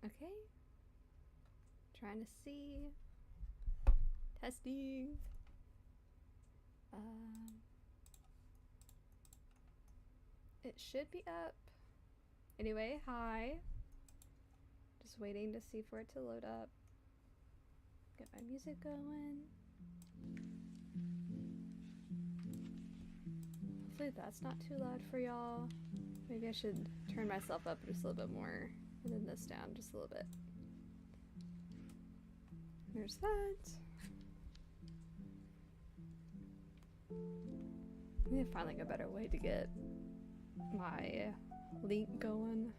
Okay. Trying to see. Testing. It should be up. Anyway, hi. Just waiting to see for it to load up. Get my music going. Hopefully that's not too loud for y'all. Maybe I should turn myself up just a little bit more. And then this down just a little bit. There's that. I need to find like a better way to get my link going.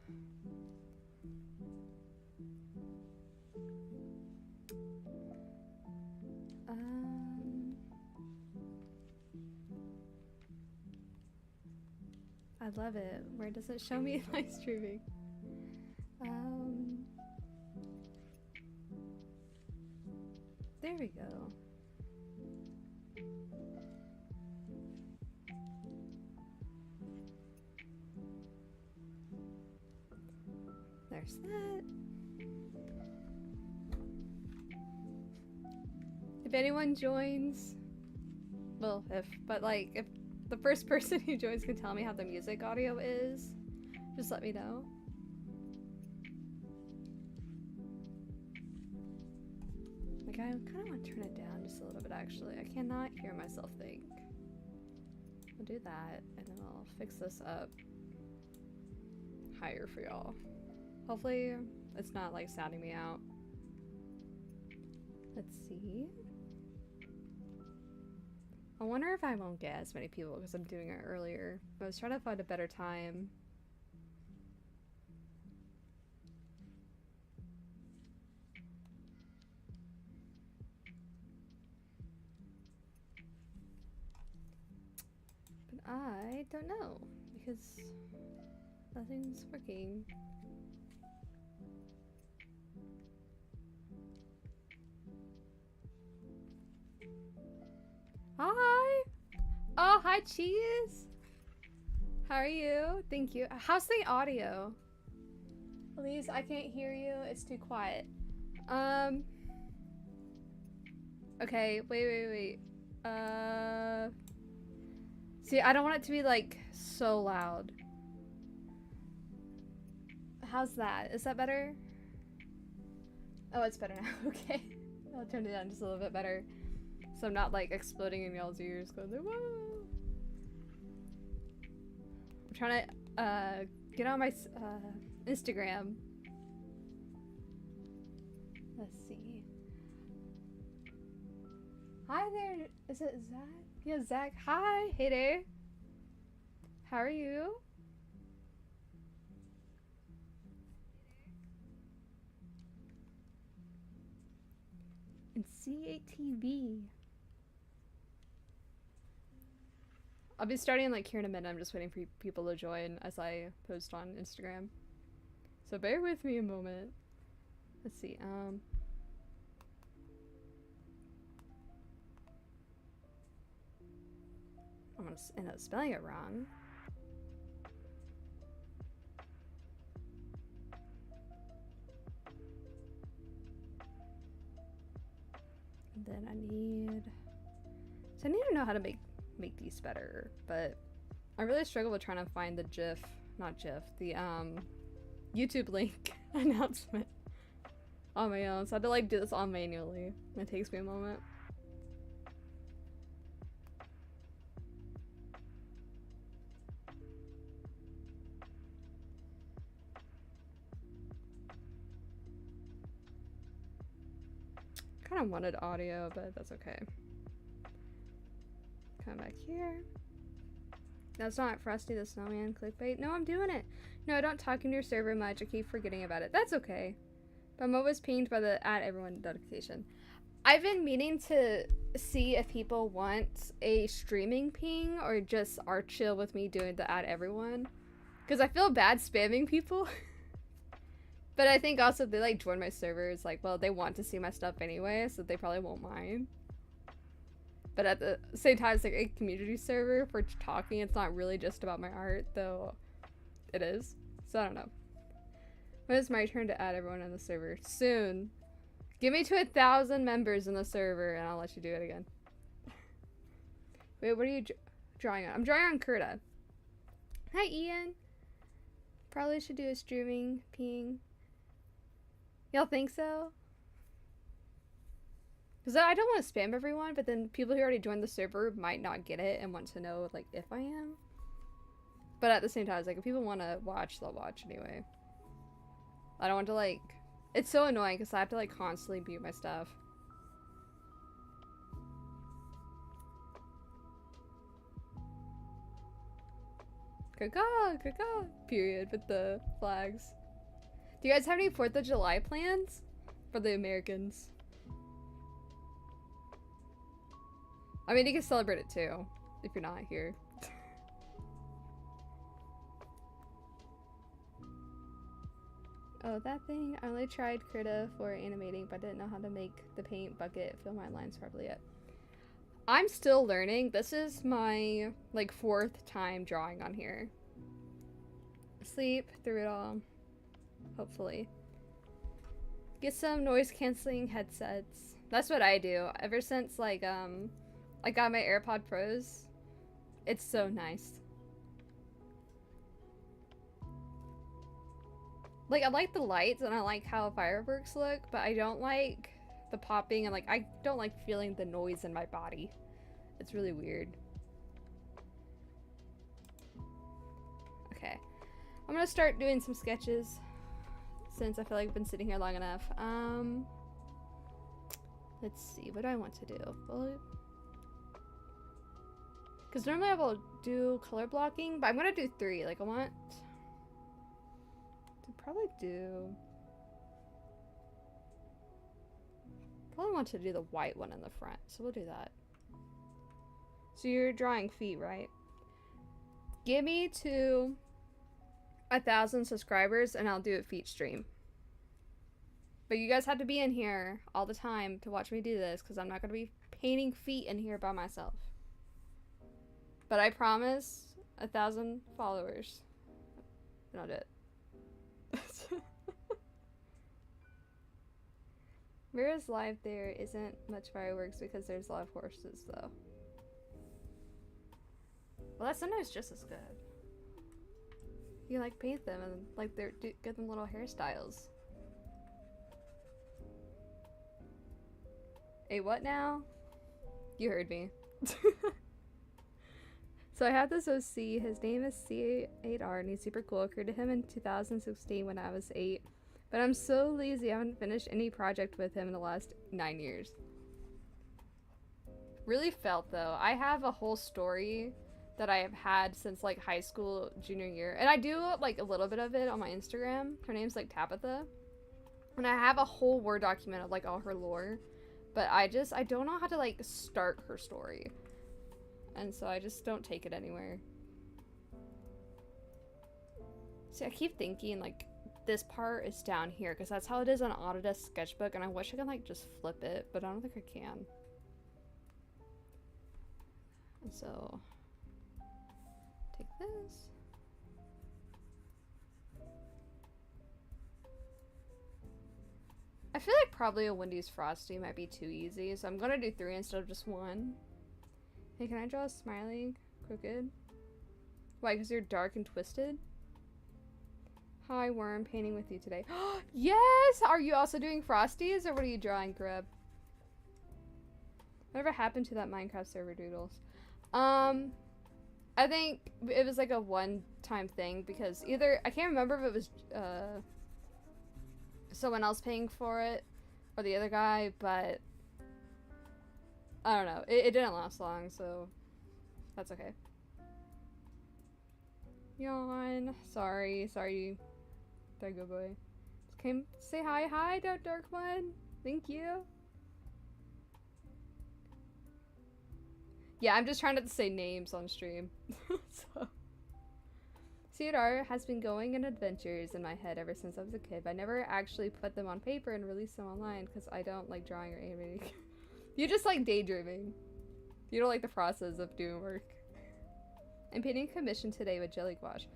I love it. Where does it show me live streaming? There we go. There's that. If anyone joins, well, if the first person who joins can tell me how the music audio is, just let me know. Like, I kind of want to turn it down just a little bit, actually. I cannot hear myself think. I'll do that, and then I'll fix this up higher for y'all. Hopefully, it's not, like, sounding me out. Let's see. I wonder if I won't get as many people because I'm doing it earlier. I was trying to find a better time. But I don't know because nothing's working. Hi! Oh, hi, Cheese! How are you? Thank you. How's the audio? Elise, I can't hear you. It's too quiet. Okay, wait. See, I don't want it to be, like, so loud. How's that? Is that better? Oh, it's better now. Okay. I'll turn it down just a little bit better. So I'm not like exploding in y'all's ears going like, whoa. I'm trying to get on my Instagram. Let's see. Hi there. Is it Zach? Yeah, Zach. Hi. Hey there. How are you? And C8TV. I'll be starting like here in a minute. I'm just waiting for people to join as I post on Instagram. So bear with me a moment. Let's see. I'm gonna end up spelling it wrong. And then I need to know how to make these better, but I really struggle with trying to find the the YouTube link announcement on my own, so I had to like do this all manually. It takes me a moment. Kind of wanted audio, but that's okay. Come back here. That's not Frosty the Snowman clickbait. No, I'm doing it. No, I don't talk in your server much. I keep forgetting about it. That's okay. But I'm always pinged by the @everyone notification. I've been meaning to see if people want a streaming ping or just are chill with me doing the @everyone. Because I feel bad spamming people. But I think also if they like join my server, it's like, well, they want to see my stuff anyway, so they probably won't mind. But at the same time, it's like a community server for talking. It's not really just about my art, though it is. So I don't know. When it's my turn to add everyone on the server? Soon. Give me to 1,000 members in the server and I'll let you do it again. Wait, what are you drawing on? I'm drawing on Kurta. Hi, Ian. Probably should do a streaming peeing. Y'all think so? Because I don't want to spam everyone, but then people who already joined the server might not get it and want to know, like, if I am. But at the same time, it's like, if people want to watch, they'll watch anyway. I don't want to, like... It's so annoying because I have to, like, constantly mute my stuff. Caca, caca, period, with the flags. Do you guys have any 4th of July plans? For the Americans. I mean, you can celebrate it too, if you're not here. Oh, that thing. I only tried Krita for animating, but didn't know how to make the paint bucket fill my lines properly yet. I'm still learning. This is my, like, 4th time drawing on here. Sleep through it all. Hopefully. Get some noise-canceling headsets. That's what I do. Ever since, like, I got my AirPod Pros. It's so nice. Like, I like the lights and I like how fireworks look, but I don't like the popping and, like, I don't like feeling the noise in my body. It's really weird. Okay. I'm gonna start doing some sketches since I feel like I've been sitting here long enough. Let's see. What do I want to do? Well, because normally I will do color blocking, but I'm gonna do 3. Like, I want to probably want to do the white one in the front, so we'll do that. So you're drawing feet, right? Give me to 1,000 subscribers and I'll do a feet stream. But you guys have to be in here all the time to watch me do this, because I'm not going to be painting feet in here by myself. But I promise 1,000 followers. And I'll do it. Whereas live there isn't much fireworks because there's a lot of horses though. Well, that's sometimes just as good. You can, like, paint them and, like, get them little hairstyles. Hey, what now? You heard me. So I have this OC. His name is C8R and he's super cool. I created him in 2016 when I was 8. But I'm so lazy I haven't finished any project with him in the last 9 years. Really felt though. I have a whole story that I have had since, like, high school, junior year. And I do, like, a little bit of it on my Instagram. Her name's, like, Tabitha. And I have a whole Word document of, like, all her lore. But I don't know how to, like, start her story. And so I just don't take it anywhere. See, I keep thinking, like, this part is down here, because that's how it is on Autodesk Sketchbook, and I wish I could, like, just flip it, but I don't think I can. And so... take this. I feel like probably a Wendy's Frosty might be too easy, so I'm gonna do 3 instead of just 1. Hey, can I draw a smiley crooked? Why, because you're dark and twisted? Hi, Worm, painting with you today. Yes! Are you also doing Frosties, or what are you drawing, Grub? Whatever happened to that Minecraft server doodles? I think it was like a one-time thing, because either, I can't remember if it was someone else paying for it or the other guy, but I don't know. It didn't last long, so that's okay. Yawn. Sorry. There, good boy. Came say hi. Hi, Dark One. Thank you. Yeah, I'm just trying not to say names on stream. So. CR has been going on adventures in my head ever since I was a kid, but I never actually put them on paper and released them online because I don't like drawing or animating. You just like daydreaming. You don't like the process of doing work. I'm painting a commission today with jelly gouache.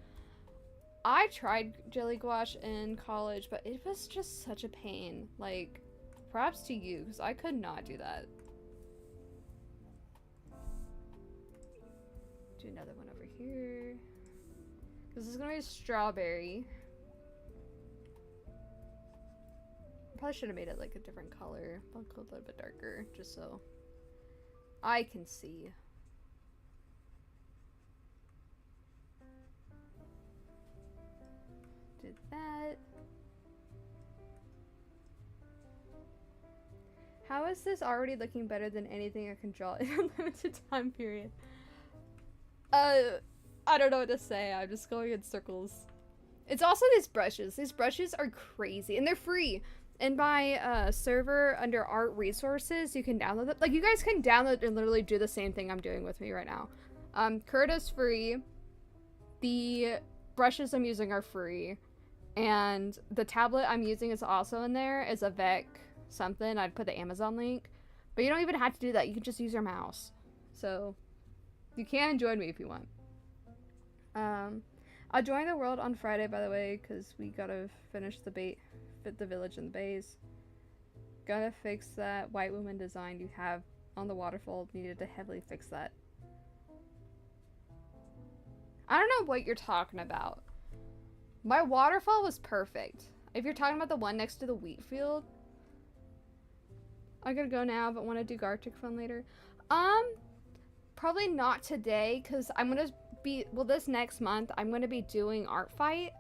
I tried jelly gouache in college, but it was just such a pain. Like, props to you, because I could not do that. Do another one over here. This is gonna be a strawberry. Probably should have made it like a different color, like a little bit darker, just so I can see. Did that. How is this already looking better than anything I can draw in a limited time period? I don't know what to say. I'm just going in circles. It's also these brushes. These brushes are crazy, and they're free. In my server under art resources, you can download them. Like, you guys can download and literally do the same thing I'm doing with me right now. Curta's free. The brushes I'm using are free. And the tablet I'm using is also in there. It's a VEC something. I'd put the Amazon link. But you don't even have to do that. You can just use your mouse. So, you can join me if you want. I'll join the world on Friday, by the way, because we gotta finish the village and the bays. Gotta fix that white woman design you have on the waterfall. Needed to heavily fix that. I don't know what you're talking about. My waterfall was perfect. If you're talking about the one next to the wheat field. I gotta go now, but want to do Gartic Fun later. Probably not today, because I'm gonna be, well, this next month, I'm gonna be doing Art Fight.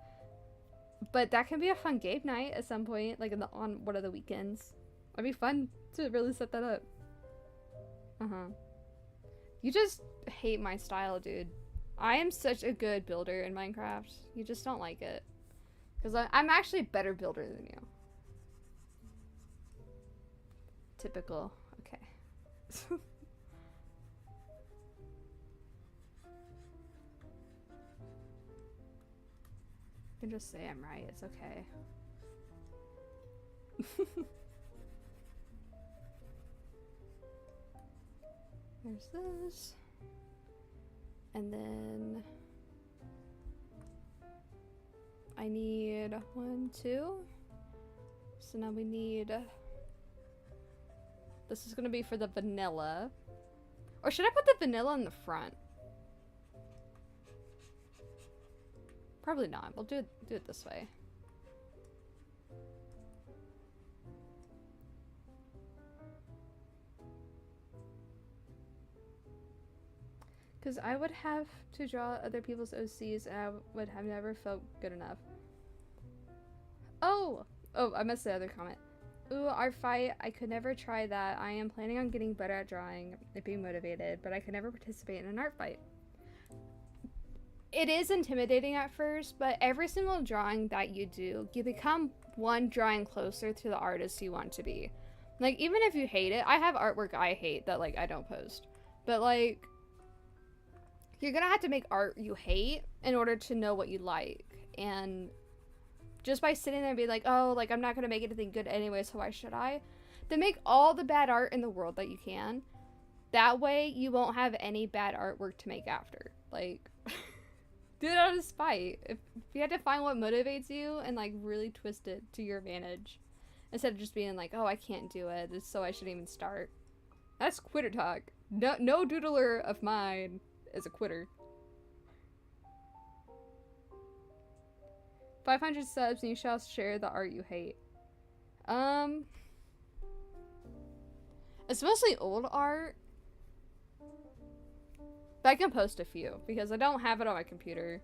But that can be a fun game night at some point, like on one of the weekends. It'd be fun to really set that up. You just hate my style, dude. I am such a good builder in Minecraft. You just don't like it. Because I'm actually a better builder than you. Typical. Okay. You can just say I'm right. It's okay. There's this. And then I need 1, 2. So now we need, this is gonna be for the vanilla. Or should I put the vanilla in the front? Probably not. We'll do it this way. Because I would have to draw other people's OCs and I would have never felt good enough. Oh, I missed the other comment. Ooh, Art Fight. I could never try that. I am planning on getting better at drawing and being motivated, but I could never participate in an art fight. It is intimidating at first, but every single drawing that you do, you become one drawing closer to the artist you want to be. Like, even if you hate it, I have artwork I hate that, like, I don't post. But, like, you're gonna have to make art you hate in order to know what you like. And just by sitting there and being like, oh, like, I'm not gonna make anything good anyway, so why should I? Then make all the bad art in the world that you can. That way, you won't have any bad artwork to make after. Like, do it out of spite. If you had to find what motivates you and, like, really twist it to your advantage. Instead of just being like, oh, I can't do it, so I shouldn't even start. That's quitter talk. No doodler of mine is a quitter. 500 subs and you shall share the art you hate. It's mostly old art. But I can post a few because I don't have it on my computer.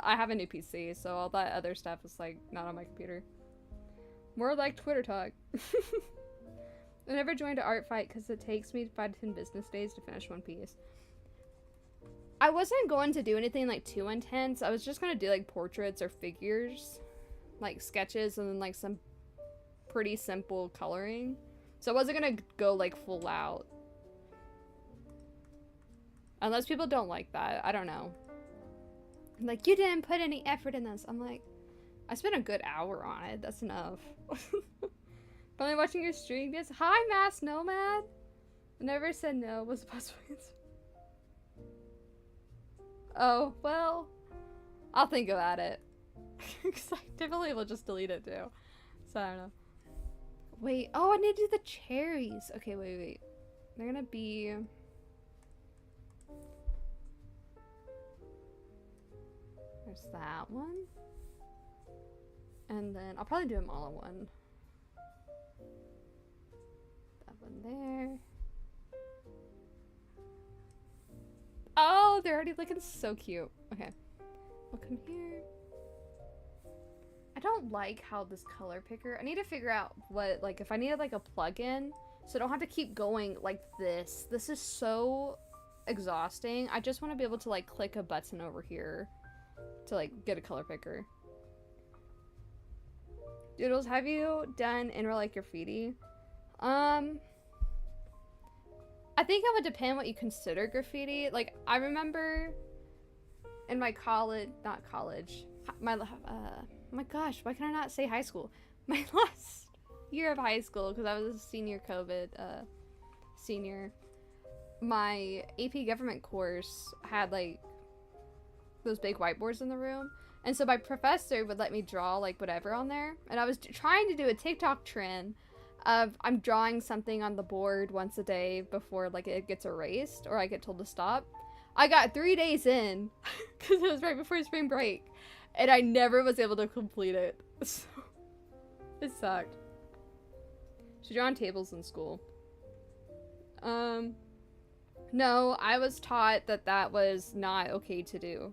I have a new PC, so all that other stuff is like not on my computer. More like Twitter talk. I never joined an art fight because it takes me 5 to 10 business days to finish one piece. I wasn't going to do anything like too intense. I was just going to do like portraits or figures, like sketches, and then like some pretty simple coloring. So I wasn't going to go like full out. Unless people don't like that. I don't know. Like, you didn't put any effort in this. I'm like, I spent a good hour on it. That's enough. Finally watching your stream. Yes. Hi, Mass Nomad. I never said no. Was the possible answer. Oh, well. I'll think about it. Because I definitely will just delete it too. So I don't know. Wait, oh, I need to do the cherries. Okay, wait. They're gonna be... There's that one. And then I'll probably do them all in one. That one there. Oh, they're already looking so cute. Okay. We'll come here. I don't like how this color picker... I need to figure out what, like, if I needed, like, a plug-in, so I don't have to keep going like this. This is so exhausting. I just want to be able to, like, click a button over here to, like, get a color picker. Doodles, have you done inner, like, graffiti? I think it would depend what you consider graffiti. Like, I remember in my college... Not college. My gosh, why can I not say high school? My last year of high school, because I was a senior COVID senior. My AP government course had, like, those big whiteboards in the room. And so my professor would let me draw, like, whatever on there. And I was trying to do a TikTok trend of I'm drawing something on the board once a day before, like, it gets erased or I get told to stop. I got 3 days in because it was right before spring break. And I never was able to complete it. So, it sucked. She drew on tables in school. No, I was taught that that was not okay to do.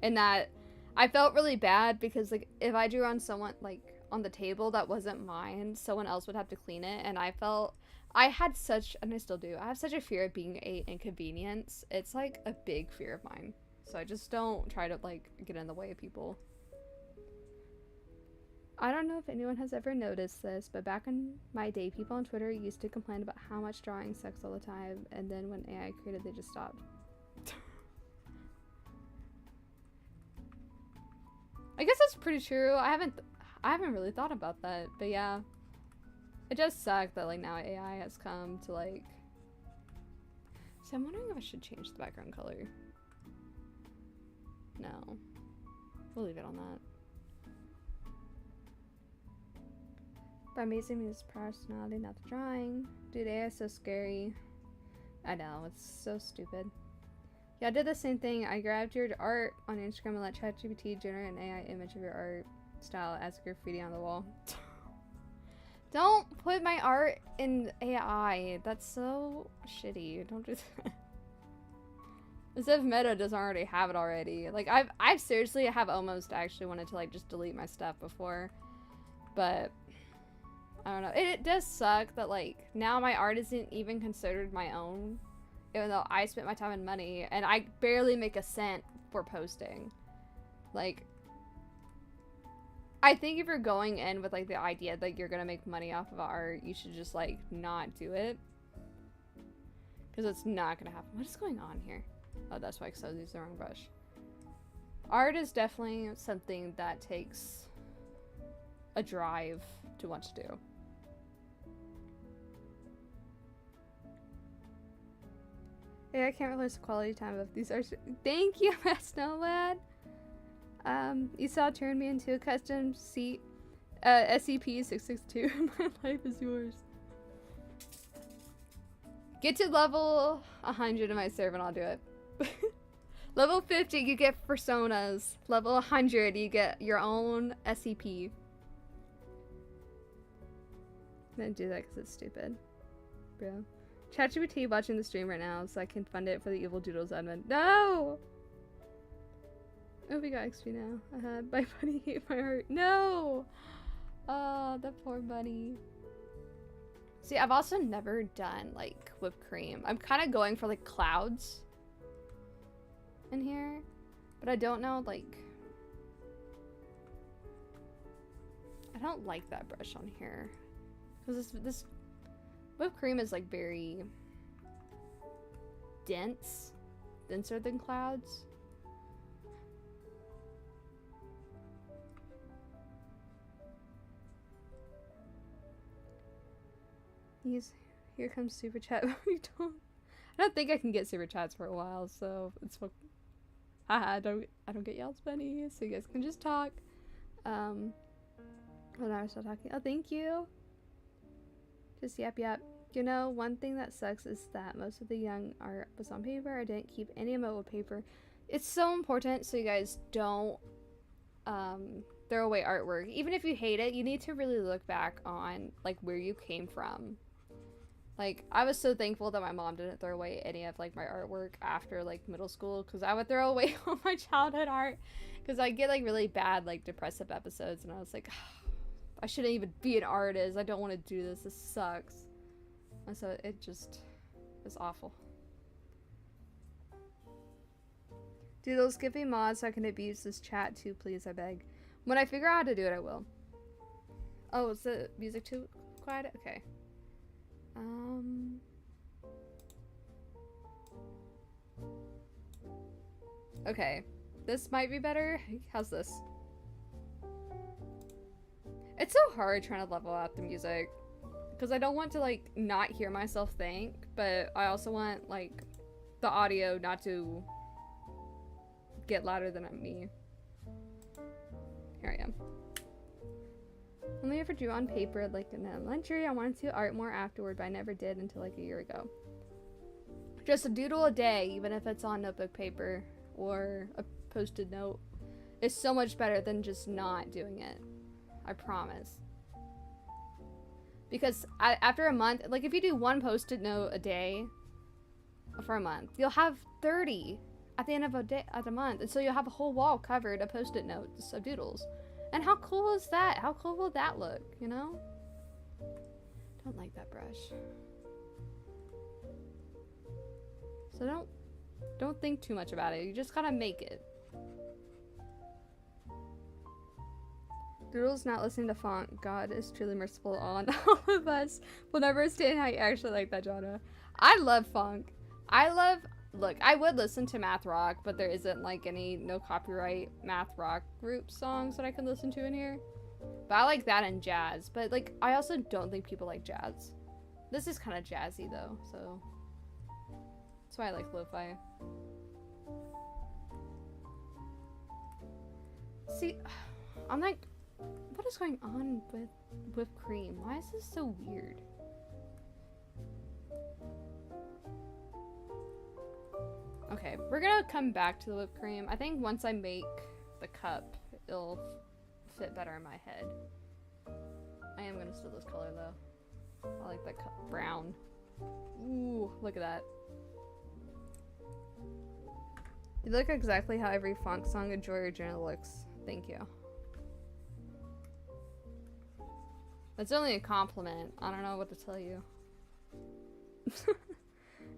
And that I felt really bad because, like, if I drew on someone, like, on the table that wasn't mine, someone else would have to clean it. And I had such, and I still do, I have such a fear of being an inconvenience. It's, like, a big fear of mine. So I just don't try to, like, get in the way of people. I don't know if anyone has ever noticed this, but back in my day, people on Twitter used to complain about how much drawing sucks all the time, and then when AI created, they just stopped. I guess that's pretty true. I haven't really thought about that, but yeah. It does suck that, like, now AI has come to, like... So I'm wondering if I should change the background color. No. We'll leave it on that. By amazing me is personality, not the drawing. Dude, AI is so scary. I know, it's so stupid. Yeah, I did the same thing. I grabbed your art on Instagram and let ChatGPT generate an AI image of your art style as graffiti on the wall. Don't put my art in AI. That's so shitty. Don't do that. As if Meta doesn't already have it already. Like, I've seriously have almost actually wanted to, like, just delete my stuff before. But, I don't know. It does suck that, like, now my art isn't even considered my own. Even though I spent my time and money. And I barely make a cent for posting. Like, I think if you're going in with, like, the idea that you're gonna make money off of art, you should just, like, not do it. Because it's not gonna happen. What is going on here? Oh, that's why, because I used the wrong brush. Art is definitely something that takes a drive to want to do. Yeah, I can't realize the quality time of these arts. Thank you, Snowlad. You saw turn me into a custom seat. SCP-662. My life is yours. Get to level 100 in my server and I'll do it. Level 50, you get personas. Level 100, you get your own SCP. I'm gonna do that because it's stupid. Bro. ChatGPT watching the stream right now so I can fund it for the Evil Doodles admin. No! Oh, we got XP now. My buddy hate my heart. No! Oh, the poor buddy. See, I've also never done, like, whipped cream. I'm kind of going for, like, clouds in here. But I don't know, like... I don't like that brush on here. Because this whipped cream is, like, very dense. Denser than clouds. Here comes super chat. I don't think I can get super chats for a while, so it's Haha, I don't get yelled funny, so you guys can just talk. When I was still talking. Oh, thank you. Just yep. You know, one thing that sucks is that most of the young art was on paper. I didn't keep any of it with paper. It's so important so you guys don't throw away artwork. Even if you hate it, you need to really look back on like where you came from. Like, I was so thankful that my mom didn't throw away any of like my artwork after like middle school, because I would throw away all my childhood art because I get like really bad like depressive episodes, and I was like, I shouldn't even be an artist. I don't want to do this. This sucks. And so it just was awful. Do those give me mods so I can abuse this chat too, please, I beg. When I figure out how to do it, I will. Oh, is the music too quiet? Okay. Okay. This might be better. How's this? It's so hard trying to level out the music. Because I don't want to, like, not hear myself think, but I also want, like, the audio not to get louder than me. Here I am. Only ever drew on paper like in elementary. I wanted to art more afterward, but I never did until like a year ago. Just a doodle a day, even if it's on notebook paper or a post-it note, is so much better than just not doing it. I promise. Because after a month, like if you do one post-it note a day for a month, you'll have 30 at the end of a month, and so you'll have a whole wall covered of post-it notes of doodles. And how cool is that? How cool will that look, you know? Don't like that brush. So don't think too much about it. You just gotta make it. Doodle's not listening to font. God is truly merciful on all of us. We'll never understand how you actually like that genre. I love funk. Look, I would listen to math rock, but there isn't like any no copyright math rock group songs that I can listen to in here. But I like that and jazz. But like, I also don't think people like jazz. This is kind of jazzy though, so that's why I like lo-fi. See, I'm like, what is going on with whipped cream? Why is this so weird? Okay, we're gonna come back to the whipped cream. I think once I make the cup, it'll fit better in my head. I am gonna steal this color though. I like that brown. Ooh, look at that. You look exactly how every funk song in Joy Original looks. Thank you. That's only a compliment. I don't know what to tell you.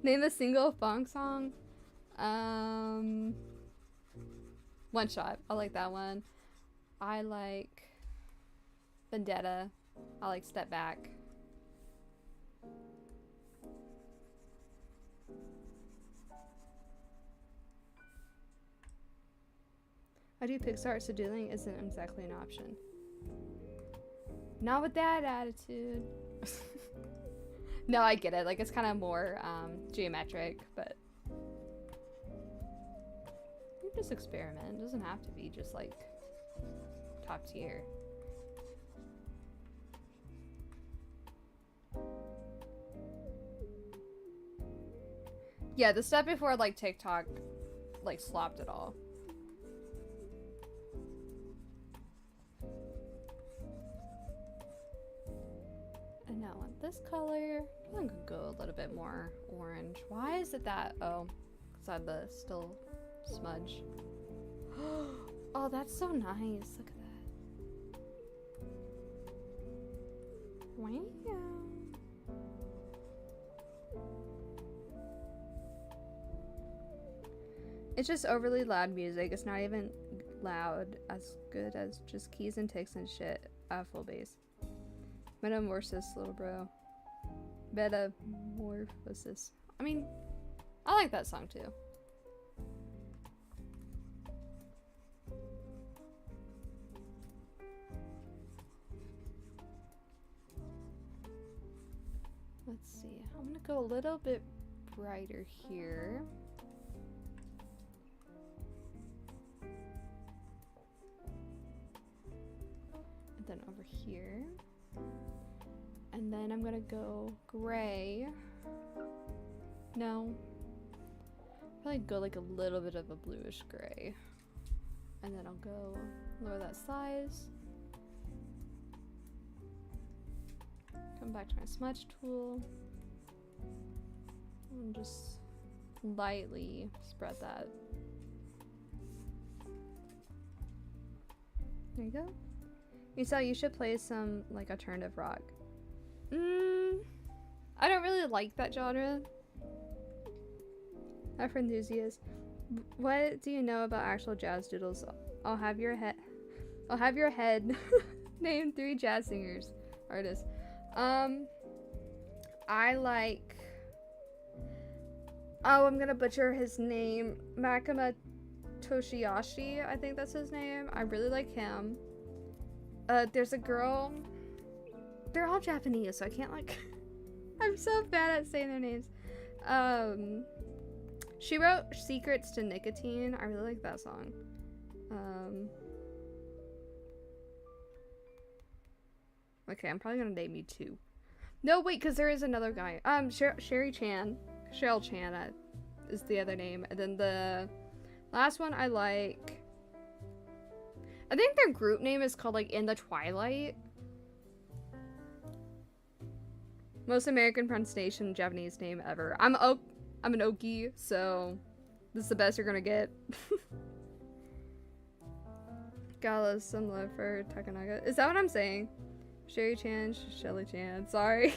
Name a single funk song. One Shot. I like that one. I like Vendetta. I like Step Back. I do Pixar, so doodling isn't exactly an option. Not with that attitude. No, I get it. Like, it's kind of more geometric, but you just experiment. It doesn't have to be just like top tier. Yeah, the stuff before like TikTok like slopped it all. And now on this color, I'm gonna go a little bit more orange. Why is it that? Oh, because I have the still smudge. Oh, that's so nice. Look at that. Wow. It's just overly loud music. It's not even loud as good as just keys and ticks and shit at full bass. Metamorphosis, little bro. Metamorphosis. I mean, I like that song too. Let's see. I'm gonna go a little bit brighter here. then over here. And then I'm gonna go gray. No. Probably go like a little bit of a bluish gray. And then I'll go lower that size. Come back to my smudge tool. And just lightly spread that. There you go. Misal, you should play some like alternative rock. I don't really like that genre. Not for enthusiasts. What do you know about actual jazz doodles? I'll have your head name 3 jazz singers, artists. I like, oh, I'm gonna butcher his name. Makima Toshiyashi, I think that's his name. I really like him. There's a girl. They're all Japanese, so I can't like. I'm so bad at saying their names. She wrote Secrets to Nicotine. I really like that song. Okay, I'm probably gonna name you 2. No, wait, because there is another guy. Cheryl Chan is the other name. And then the last one I like. I think their group name is called like In the Twilight. Most American pronunciation Japanese name ever. I'm an Oki, so this is the best you're gonna get. Gala, some love for Takanaga. Is that what I'm saying? Sherry Chan, Shelly Chan, sorry.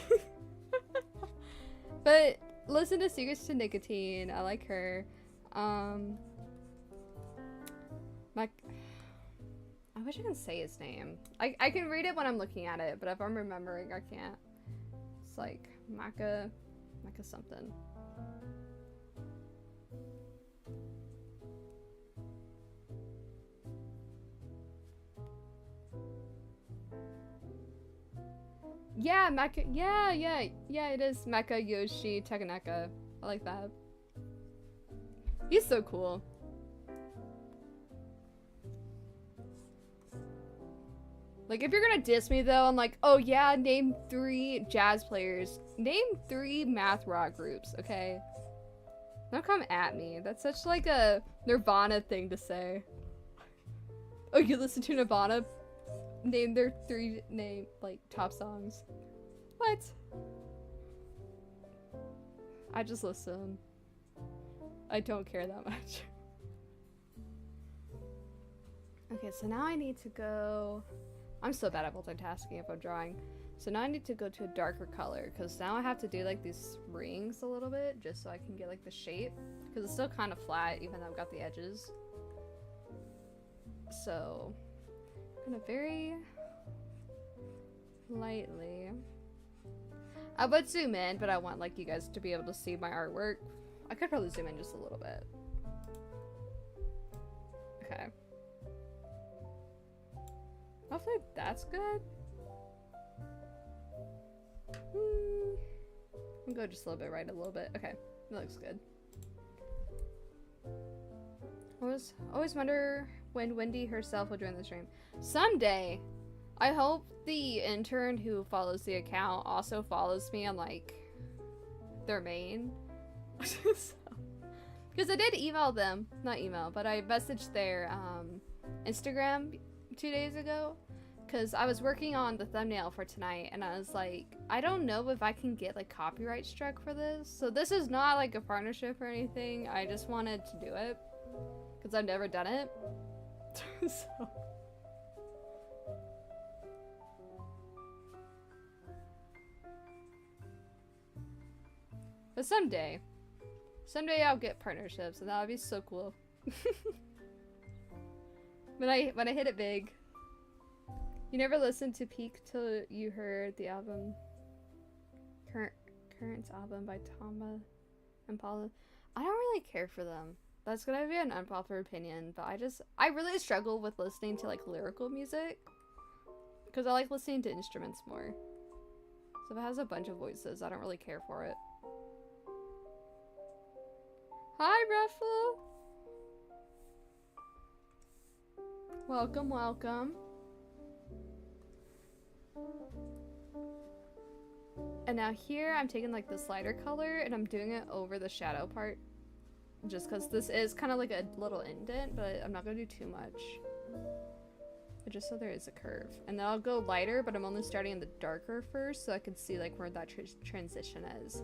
But listen to Secrets to Nicotine. I like her. I wish I could say his name. I can read it when I'm looking at it, but if I'm remembering, I can't. It's like Maka something. Yeah, yeah, it is Mecha Yoshi Takanaka. I like that. He's so cool. Like, if you're gonna diss me, though, I'm like, oh yeah, name 3 jazz players. Name 3 math rock groups, okay? Don't come at me. That's such, like, a Nirvana thing to say. Oh, you listen to Nirvana? Name their 3 top songs. What? I just listen. I don't care that much. Okay, so now I need to go... I'm so bad at multitasking if I'm drawing. So now I need to go to a darker color, because now I have to do like these rings a little bit, just so I can get like the shape. Because it's still kind of flat, even though I've got the edges. So, I'm gonna very lightly... I would zoom in, but I want like you guys to be able to see my artwork. I could probably zoom in just a little bit. Okay. Hopefully that's good. I'll go just a little bit right, a little bit. Okay, that looks good. Always wonder when Wendy herself will join the stream. Someday! I hope the intern who follows the account also follows me on like their main. Because I did email them, not email, but I messaged their Instagram 2 days ago, because I was working on the thumbnail for tonight, and I was like, I don't know if I can get like copyright struck for this. So this is not like a partnership or anything. I just wanted to do it because I've never done it. So. But someday I'll get partnerships, and that would be so cool. when I hit it big. You never listened to Peak till you heard the album, Current's album by Tama and Paula. I don't really care for them. That's gonna be an unpopular opinion, but I really struggle with listening to like lyrical music, because I like listening to instruments more. So if it has a bunch of voices, I don't really care for it. Hi, Ruffle! Welcome, welcome. And now here I'm taking like this lighter color and I'm doing it over the shadow part. Just because this is kind of like a little indent, but I'm not going to do too much. But just so there is a curve. And then I'll go lighter, but I'm only starting in the darker first so I can see like where that transition is.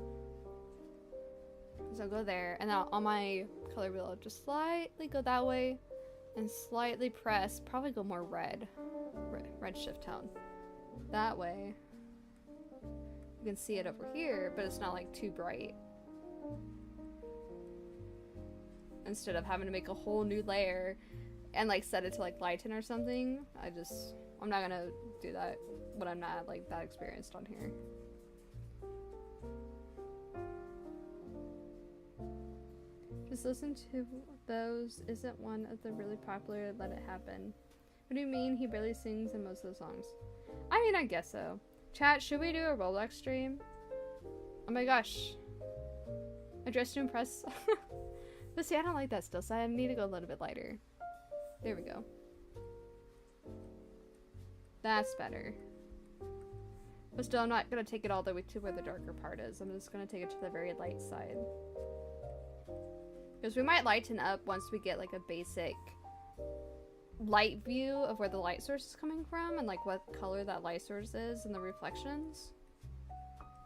So I'll go there, and then on my color wheel I'll just slightly go that way and slightly press, probably go more red shift tone. That way. You can see it over here, but it's not like too bright. Instead of having to make a whole new layer and like set it to like lighten or something, I'm not gonna do that when I'm not like that experienced on here. Just listen to those. Isn't one of the really popular Let It Happen? What do you mean he barely sings in most of the songs? I mean, I guess so. Chat, should we do a Roblox stream? Oh my gosh. I dressed to impress. But see, I don't like that still, so I need to go a little bit lighter. There we go. That's better. But still, I'm not going to take it all the way to where the darker part is. I'm just going to take it to the very light side. Because we might lighten up once we get like a basic light view of where the light source is coming from and like what color that light source is and the reflections.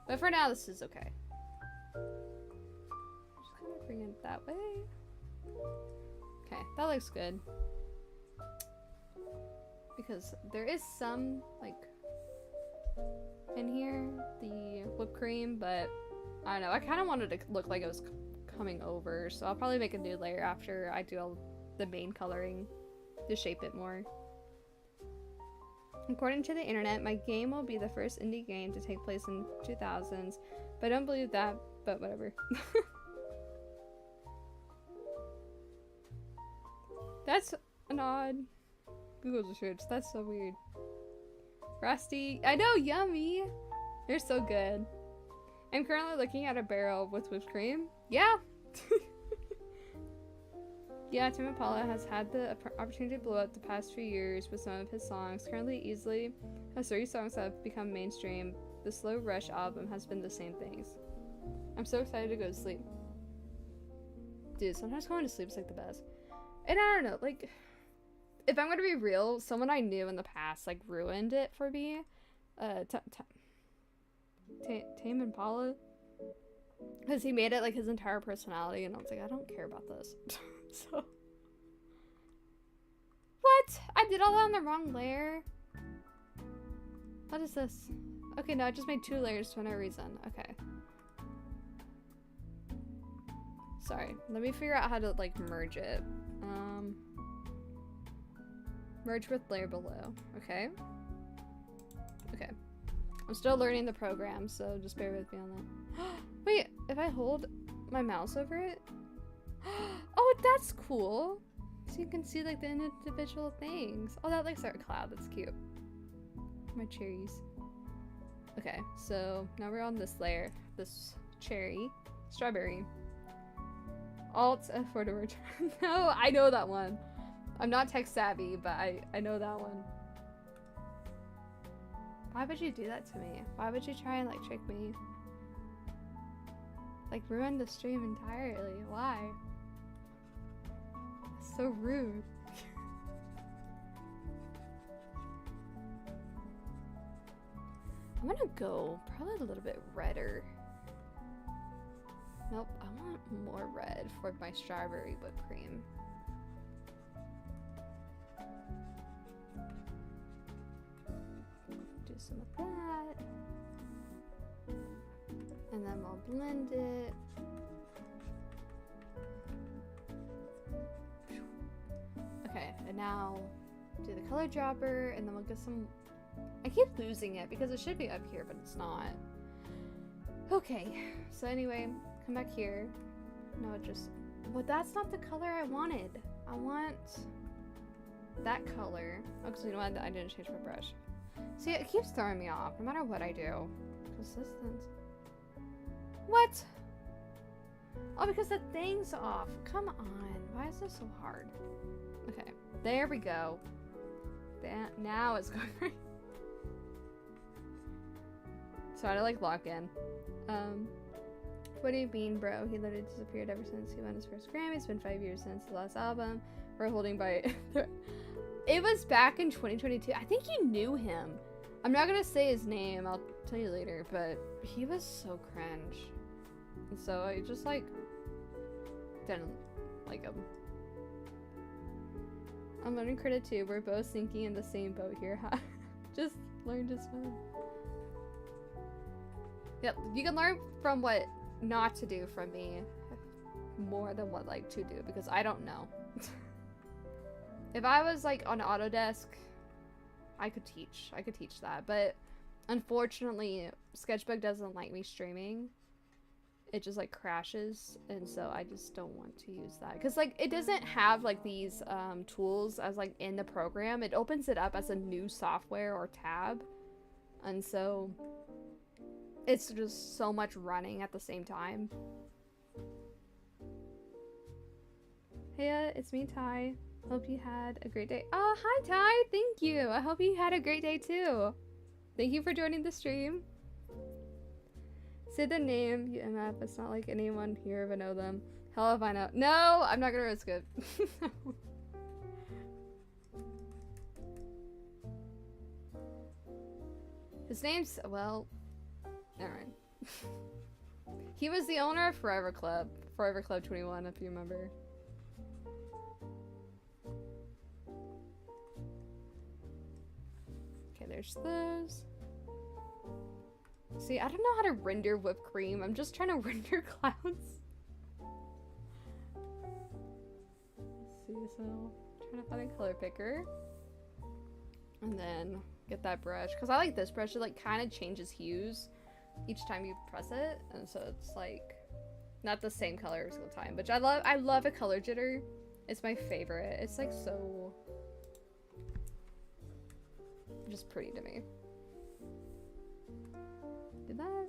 But for now, this is okay. Just kind of bring it that way. Okay, that looks good. Because there is some like in here, the whipped cream, but I don't know. I kind of wanted it to look like it was coming over, so I'll probably make a new layer after I do all the main coloring to shape it more. According to the internet, my game will be the first indie game to take place in 2000s, but I don't believe that, but whatever. That's an odd Google search. That's so weird. Frosty. I know, yummy. They're so good. I'm currently looking at a barrel with whipped cream. Yeah. Yeah, Tim Impala has had the opportunity to blow up the past few years with some of his songs. Currently easily has 30 songs that have become mainstream. The Slow Rush album has been the same things. I'm so excited to go to sleep. Dude, sometimes going to sleep is like the best. And I don't know, like, if I'm going to be real, someone I knew in the past, like, ruined it for me. Tame Impala. Because he made it, like, his entire personality, and I was like, I don't care about this. So. What? I did all that on the wrong layer? What is this? Okay, no, I just made 2 layers for no reason. Okay. Sorry. Let me figure out how to, like, merge it. Merge with layer below. Okay. Okay. I'm still learning the program, so just bear with me on that. Wait, if I hold my mouse over it? Oh, that's cool. So you can see like the individual things. Oh, that looks like a cloud. That's cute. My cherries. Okay, so now we're on this layer. This cherry. Strawberry. Alt F4 to return. No, I know that one. I'm not tech savvy, but I know that one. Why would you do that to me? Why would you try and like trick me? Like ruin the stream entirely. Why? That's so rude. I'm gonna go probably a little bit redder. Nope, I want more red for my strawberry whipped cream. Do some of that. And then I'll blend it. Okay, and now do the color dropper, and then we'll get some. I keep losing it because it should be up here, but it's not. Okay, so anyway, come back here. No, it just. But that's not the color I wanted. I want that color. Oh, because you know what? I didn't change my brush. See, it keeps throwing me off no matter what I do. Consistent. What? Oh, because the thing's off. Come on. Why is this so hard? Okay. There we go. That, now it's going right. So I had to like lock in. What do you mean, bro? He literally disappeared ever since he won his first Grammy. It's been 5 years since the last album. We're holding by... It was back in 2022. I think you knew him. I'm not gonna say his name. I'll tell you later. But he was so cringe. And so I just like... didn't like him. I'm learning credit too. We're both sinking in the same boat here. Just learn to swim. Yep, you can learn from what not to do from me more than what like to do, because I don't know. If I was like on Autodesk, I could teach that, but unfortunately Sketchbook doesn't like me streaming. It just like crashes, and so I just don't want to use that because like it doesn't have like these tools as like in the program. It opens it up as a new software or tab, and so it's just so much running at the same time. Hey, it's me, Ty. Hope you had a great day. Oh, hi, Ty. Thank you. I hope you had a great day too. Thank you for joining the stream. Say the name, you MF. It's not like anyone here would know them. Hell if I know. No, I'm not gonna risk it. His name's, well, alright. He was the owner of Forever Club 21, if you remember. Okay, there's those. See, I don't know how to render whipped cream. I'm just trying to render clouds. Let's see, so I'm trying to find a color picker. And then get that brush. Because I like this brush. It like kind of changes hues each time you press it. And so it's like not the same color every single time. But I love a color jitter. It's my favorite. It's like so just pretty to me. Did that?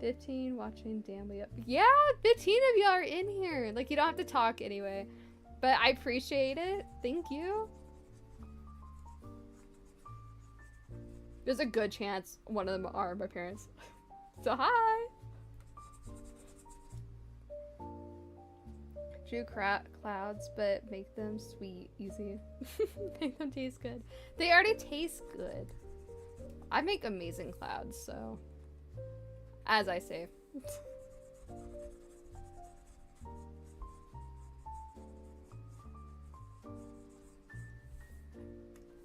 15 watching, damn, we up. Yeah, 15 of y'all are in here. Like, you don't have to talk anyway. But I appreciate it. Thank you. There's a good chance one of them are my parents. So, hi! Drew clouds, but make them sweet, easy. Make them taste good. They already taste good. I make amazing clouds, so... As I say.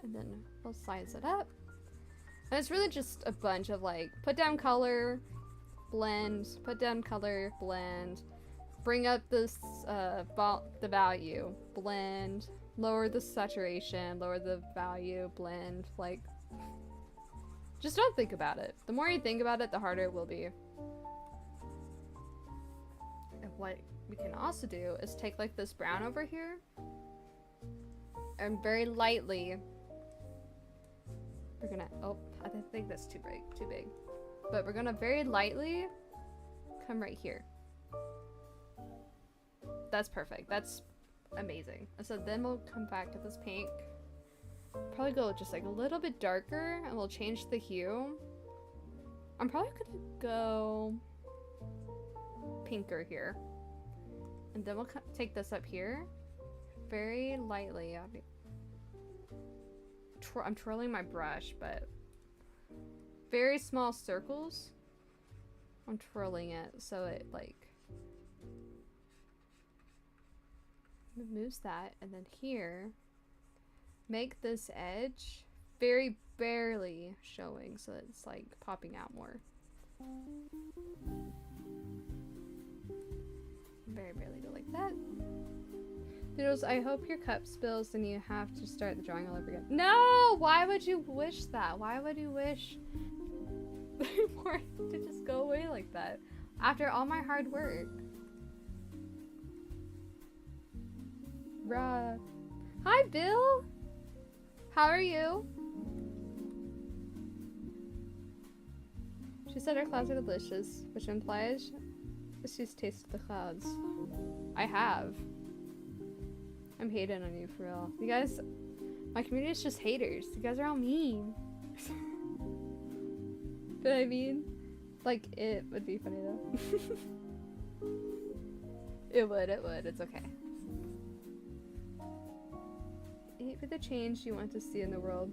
And then we'll size it up. And it's really just a bunch of like, put down color, blend, put down color, blend, bring up this, the value, blend, lower the saturation, lower the value, blend, like, just don't think about it. The more you think about it, the harder it will be. And what we can also do is take like this brown over here and very lightly, we're gonna, oh, I think that's too big. But we're gonna very lightly come right here. That's perfect. That's amazing. And so then we'll come back to this pink. Probably go just like a little bit darker and we'll change the hue. I'm probably gonna go pinker here. And then we'll take this up here very lightly. I'm twirling my brush, but very small circles. I'm twirling it so it like moves that, and then here make this edge very barely showing so it's like popping out more. Very barely go like that. Noodles, I hope your cup spills and you have to start the drawing all over again. No! Why would you wish that? Why would you wish for it to just go away like that? After all my hard work. Bruh. Hi, Bill! How are you? She said her clouds are delicious, which implies she's tasted the clouds. I have. I'm hating on you for real. You guys, my community is just haters. You guys are all mean. But I mean, Like, it would be funny though. It would, it's okay. Be the change you want to see in the world.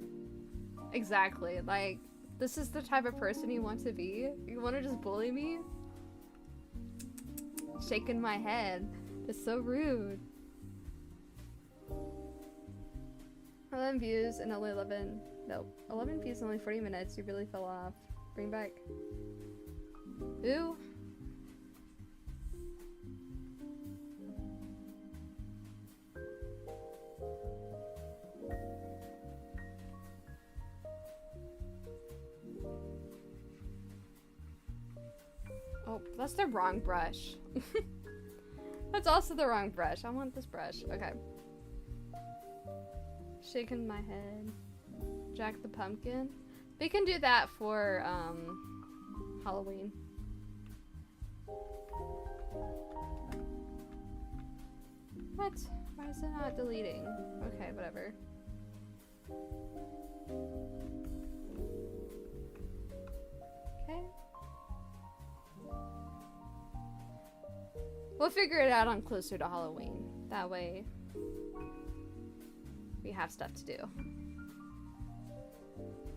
Exactly, like, this is the type of person you want to be? You want to just bully me? Shaking my head. It's so rude. 11 views and only 11. Nope. 11 views and only 40 minutes. You really fell off. Bring back. Ooh. Oh, that's the wrong brush. That's also the wrong brush. I want this brush. Okay. Shaking my head. Jack the Pumpkin. We can do that for Halloween. What? Why is it not deleting? Okay, whatever. Okay. We'll figure it out on closer to Halloween. That way we have stuff to do.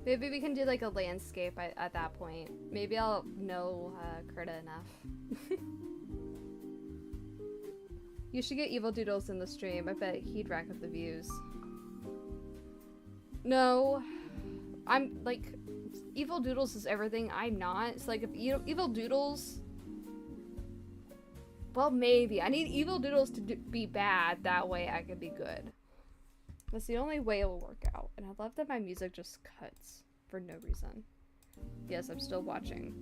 Maybe we can do like a landscape at that point. Maybe I'll know Kurta enough. You should get Evil Doodles in the stream. I bet he'd rack up the views. No. I'm like, Evil Doodles is everything I'm not. It's like if Evil Doodles... Well, maybe. I need Evil Doodles to be bad. That way I could be good. That's the only way it will work out. And I love that my music just cuts for no reason. Yes, I'm still watching.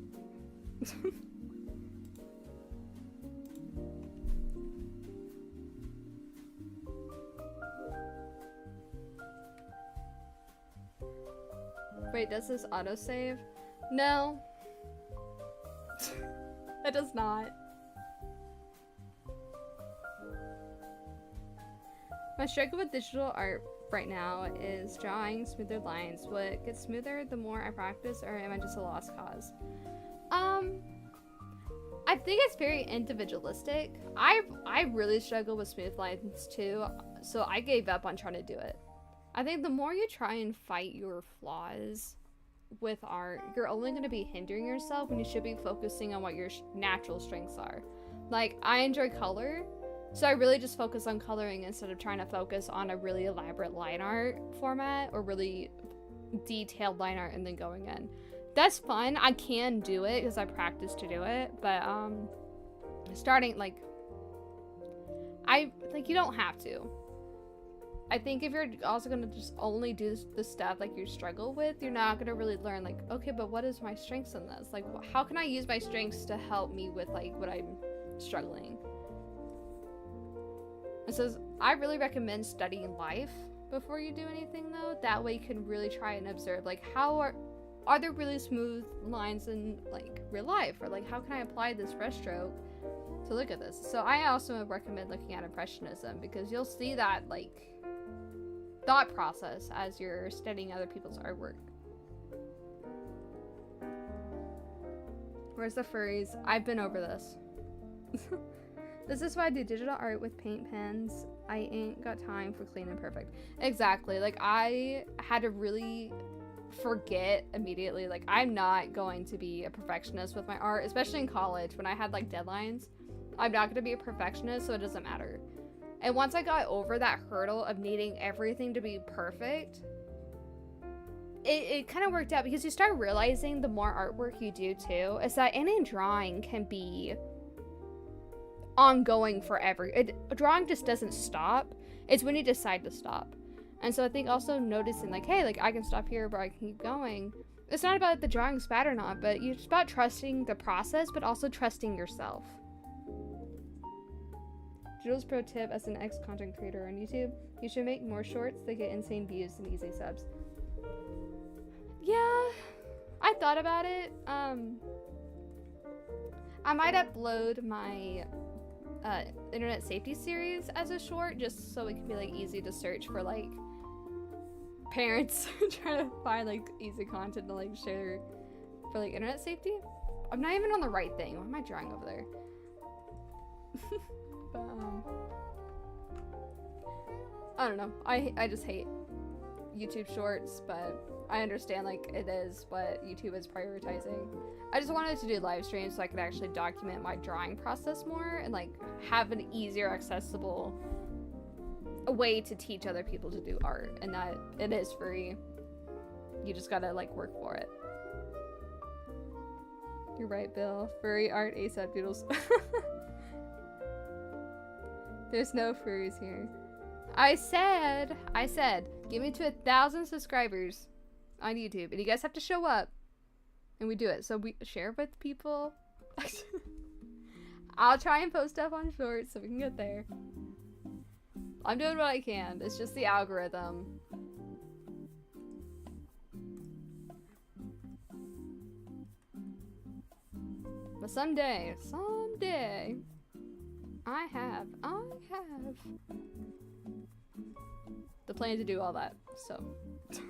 Wait, does this autosave? No. It does not. My struggle with digital art right now is drawing smoother lines. Will it get smoother the more I practice, or am I just a lost cause? I think it's very individualistic. I really struggle with smooth lines too, so I gave up on trying to do it. I think the more you try and fight your flaws with art, you're only going to be hindering yourself when you should be focusing on what your natural strengths are. Like, I enjoy color, so I really just focus on coloring instead of trying to focus on a really elaborate line art format or really detailed line art and then going in. That's fun. I can do it because I practice to do it, but starting like you don't have to. I think if you're also gonna just only do the stuff like you struggle with, you're not gonna really learn like, okay, but what is my strengths in this? Like, how can I use my strengths to help me with like what I'm struggling? It says, I really recommend studying life before you do anything though. That way you can really try and observe like how are there really smooth lines in like real life, or like how can I apply this brushstroke to look at this? So I also recommend looking at Impressionism because you'll see that like thought process as you're studying other people's artwork. Where's the furries? I've been over this. This is why I do digital art with paint pens. I ain't got time for clean and perfect. Exactly. Like, I had to really forget immediately, like, I'm not going to be a perfectionist with my art, especially in college when I had like deadlines. I'm not going to be a perfectionist, so it doesn't matter. And once I got over that hurdle of needing everything to be perfect, it kind of worked out because you start realizing the more artwork you do too, is that any drawing can be ongoing forever. Drawing just doesn't stop. It's when you decide to stop. And so I think also noticing like, hey, like I can stop here but I can keep going. It's not about the drawing's bad or not, but it's about trusting the process, but also trusting yourself. Jules pro tip as an ex-content creator on YouTube, you should make more shorts that get insane views and easy subs. Yeah, I thought about it. I might upload my internet safety series as a short just so it can be like easy to search for like parents trying to find like easy content to like share for like internet safety. I'm not even on the right thing. What am I drawing over there? But, I don't know. I just hate YouTube Shorts, but I understand like it is what YouTube is prioritizing. I just wanted to do live streams so I could actually document my drawing process more and like have an easier accessible way to teach other people to do art, and that it is free. You just gotta like work for it. You're right, Bill. Furry art ASAP doodles. There's no furries here. I said, give me to 1,000 subscribers on YouTube, and you guys have to show up, and we do it. So we share with people. I'll try and post stuff on Shorts so we can get there. I'm doing what I can. It's just the algorithm. But someday, I have the plan to do all that, so. So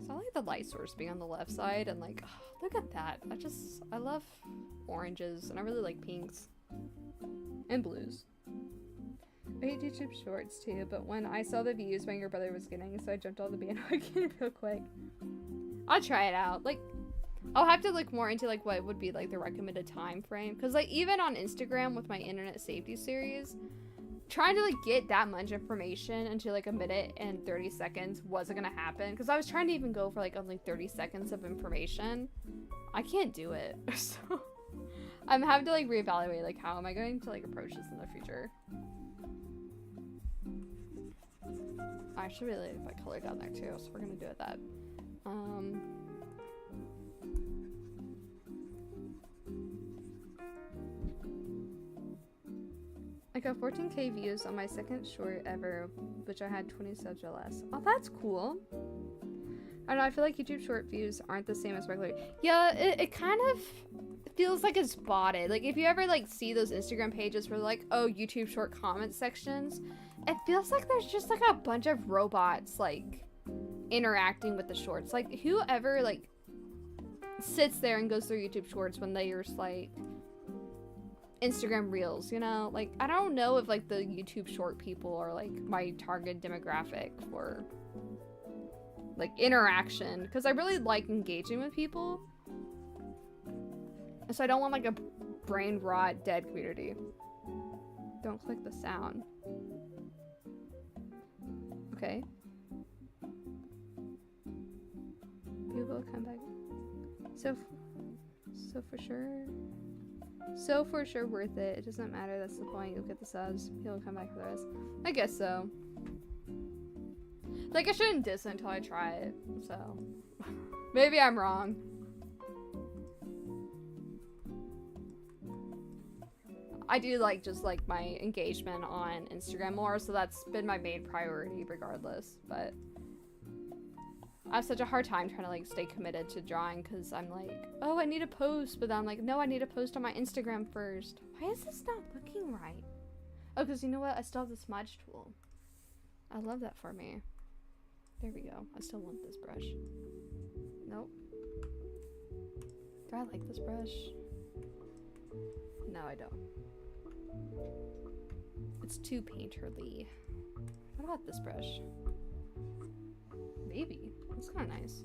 I like the light source being on the left side, and like, oh, look at that. I love oranges, and I really like pinks. And blues. I hate YouTube Shorts too, but when I saw the views my younger brother was getting, so I jumped on the bandwagon real quick. I'll try it out. Like, I'll have to look more into like what would be like the recommended time frame, because like even on Instagram with my internet safety series, trying to like get that much information into like 1 minute and 30 seconds wasn't gonna happen, because I was trying to even go for like only 30 seconds of information. I can't do it. So I'm having to like reevaluate like how am I going to like approach this in the future. I actually really like my color down there too, so we're gonna do it that. I got 14k views on my second short ever, which I had 20 subs or less. Oh, that's cool. I don't know, I feel like YouTube short views aren't the same as regular. Yeah, it kind of feels like it's botted. Like, if you ever, like, see those Instagram pages where, like, oh, YouTube short comment sections, it feels like there's just, like, a bunch of robots, like, interacting with the shorts. Like, whoever, like, sits there and goes through YouTube shorts when they are just, like, Instagram reels, you know? Like, I don't know if, like, the YouTube short people are, like, my target demographic for, like, interaction, because I really like engaging with people, so I don't want like a brain rot dead community. Don't click the sound. Okay. People come back. So for sure worth it. It doesn't matter, that's the point. You'll get the subs. He'll come back for the rest. I guess so. Like, I shouldn't diss it until I try it, so. Maybe I'm wrong. I do like just like my engagement on Instagram more, so that's been my main priority regardless, but I have such a hard time trying to like stay committed to drawing because I'm like, oh, I need a post, but then I'm like, no, I need to post on my Instagram first. Why is this not looking right? Oh, because you know what? I still have the smudge tool. I love that for me. There we go. I still want this brush. Nope. Do I like this brush? No, I don't. It's too painterly. What about this brush? Maybe. It's kind of nice.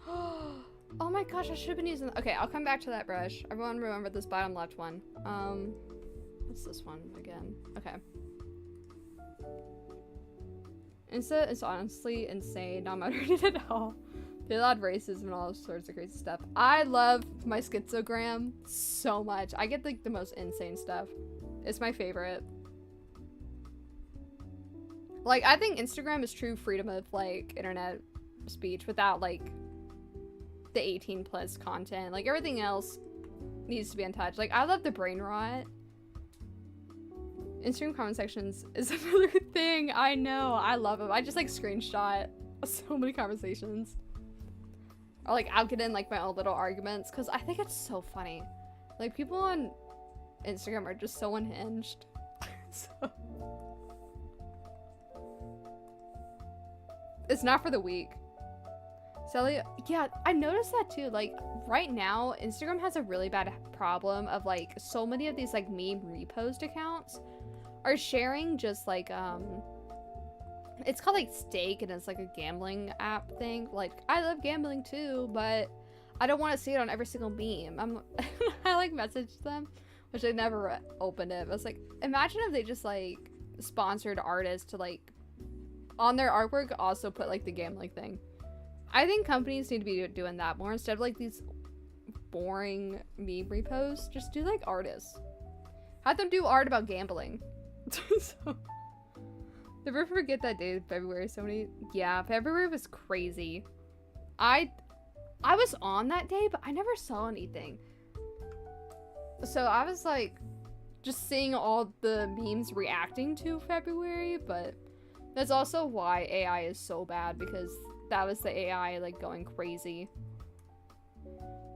Oh my gosh, I should have been using... Okay, I'll come back to that brush. Everyone remember this bottom left one. What's this one again? Okay. Insta is honestly insane, not moderated at all. They allowed racism and all sorts of crazy stuff. I love my schizogram so much. I get like the most insane stuff. It's my favorite. Like, I think Instagram is true freedom of like internet speech without like the 18+ content. Like, everything else needs to be untouched. Like, I love the brain rot. Instagram comment sections is another thing. I know. I love them. I just like screenshot so many conversations. Or like I'll get in like my own little arguments because I think it's so funny. Like, people on Instagram are just so unhinged. So It's not for the weak. Sally, yeah, I noticed that too. Like right now, Instagram has a really bad problem of like so many of these like meme repost accounts are sharing just like it's called like Stake, and it's like a gambling app thing. Like I love gambling too, but I don't want to see it on every single meme. I like messaged them, which I never opened it. I was like, imagine if they just like sponsored artists to like on their artwork also put like the gambling thing. I think companies need to be doing that more instead of like these boring meme reposts. Just do like artists. Have them do art about gambling. So, never forget that day in February. So many, yeah, February was crazy. I was on that day, but I never saw anything. So I was like, just seeing all the memes reacting to February, but that's also why AI is so bad, because that was the AI like going crazy.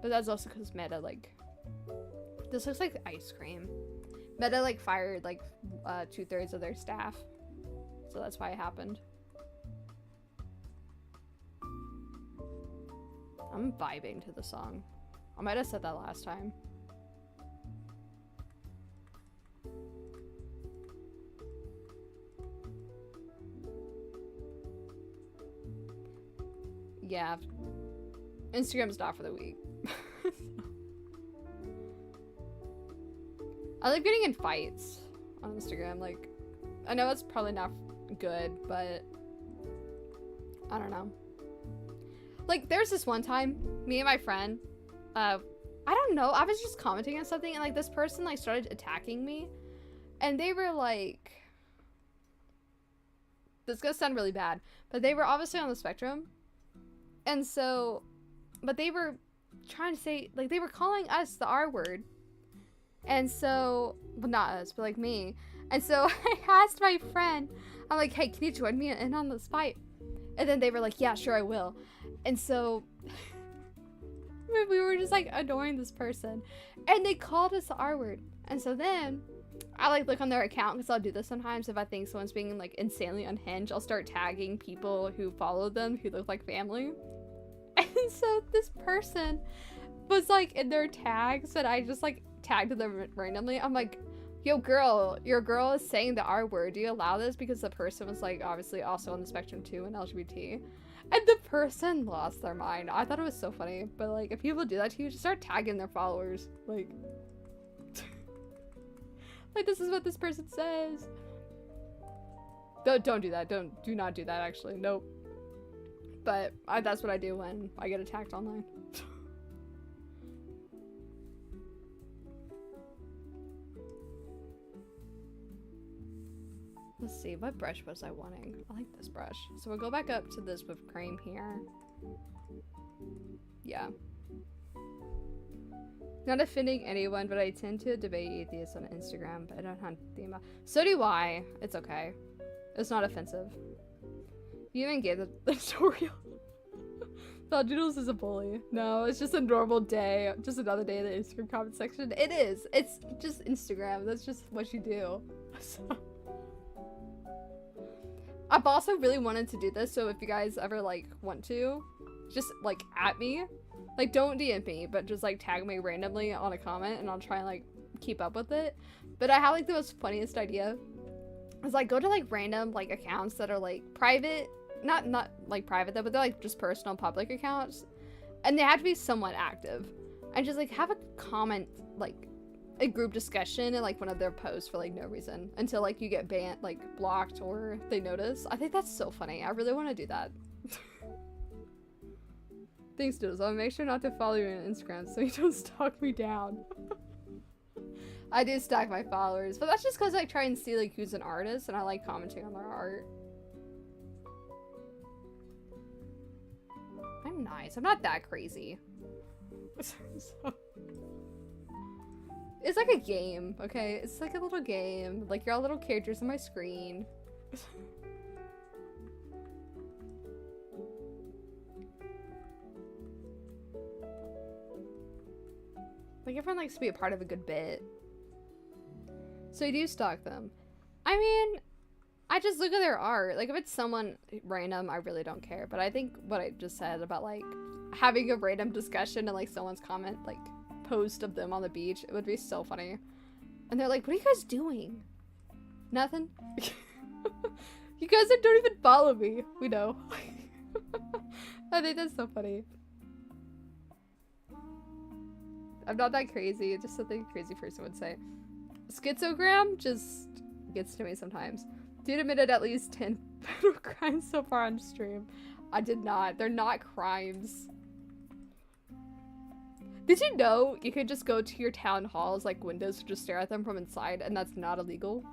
But that's also because Meta like, this looks like ice cream. Meta like fired like 2/3 of their staff, so that's why it happened. I'm vibing to the song. I might have said that last time. Yeah, Instagram's not for the weak. I like getting in fights on Instagram. Like, I know it's probably not good, but I don't know. Like, there's this one time, me and my friend, I don't know, I was just commenting on something, and like this person like started attacking me, and they were like, this is gonna sound really bad, but they were obviously on the spectrum. And so, but they were trying to say, like, they were calling us the R word. And so, well, not us, but like me. And so I asked my friend, I'm like, hey, can you join me in on this fight? And then they were like, yeah, sure, I will. And so we were just like adoring this person. And they called us the R word. And so then I like look on their account, because I'll do this sometimes if I think someone's being like insanely unhinged. I'll start tagging people who follow them who look like family. And so this person was like in their tags, and I just like tagged them randomly. I'm like, yo girl, your girl is saying the R word. Do you allow this? Because the person was like obviously also on the spectrum too and LGBT. And the person lost their mind. I thought it was so funny. But like, if people do that to you, just start tagging their followers. Like, like this is what this person says. Don't do that. Do not do that actually. Nope. But that's what I do when I get attacked online. Let's see, what brush was I wanting? I like this brush. So we'll go back up to this whipped cream here. Yeah. Not offending anyone, but I tend to debate atheists on Instagram, but I don't have the amount. So do I. It's okay. It's not offensive. You even gave the tutorial. Thought Doodles is a bully. No, it's just a normal day. Just another day in the Instagram comment section. It is. It's just Instagram. That's just what you do. So. I've also really wanted to do this, so if you guys ever like want to, just like at me. Like don't DM me, but just like tag me randomly on a comment and I'll try and like keep up with it. But I have like the most funniest idea. It's like go to like random like accounts that are like private. Not like private though, but they're like just personal public accounts, and they have to be somewhat active, and just like have a comment, like a group discussion in like one of their posts for like no reason until like you get banned, like blocked, or they notice. I think that's so funny. I really want to do that. Thanks, Doodles. I'll make sure not to follow you on Instagram so you don't stalk me down. I do stalk my followers, but that's just because I try and see like who's an artist and I like commenting on their art. I'm nice. I'm not that crazy. So, it's like a game, okay? It's like a little game. Like, you're all little characters on my screen. Like, everyone likes to be a part of a good bit. So you do stalk them. I mean, I just look at their art. Like, if it's someone random, I really don't care. But I think what I just said about, like, having a random discussion and, like, someone's comment, like, post of them on the beach, it would be so funny. And they're like, what are you guys doing? Nothing? You guys don't even follow me. We know. I think that's so funny. I'm not that crazy. It's just something a crazy person would say. Schizogram just gets to me sometimes. Dude admitted at least 10 federal crimes so far on stream. I did not. They're not crimes. Did you know you could just go to your town halls, like windows, to just stare at them from inside, and that's not illegal?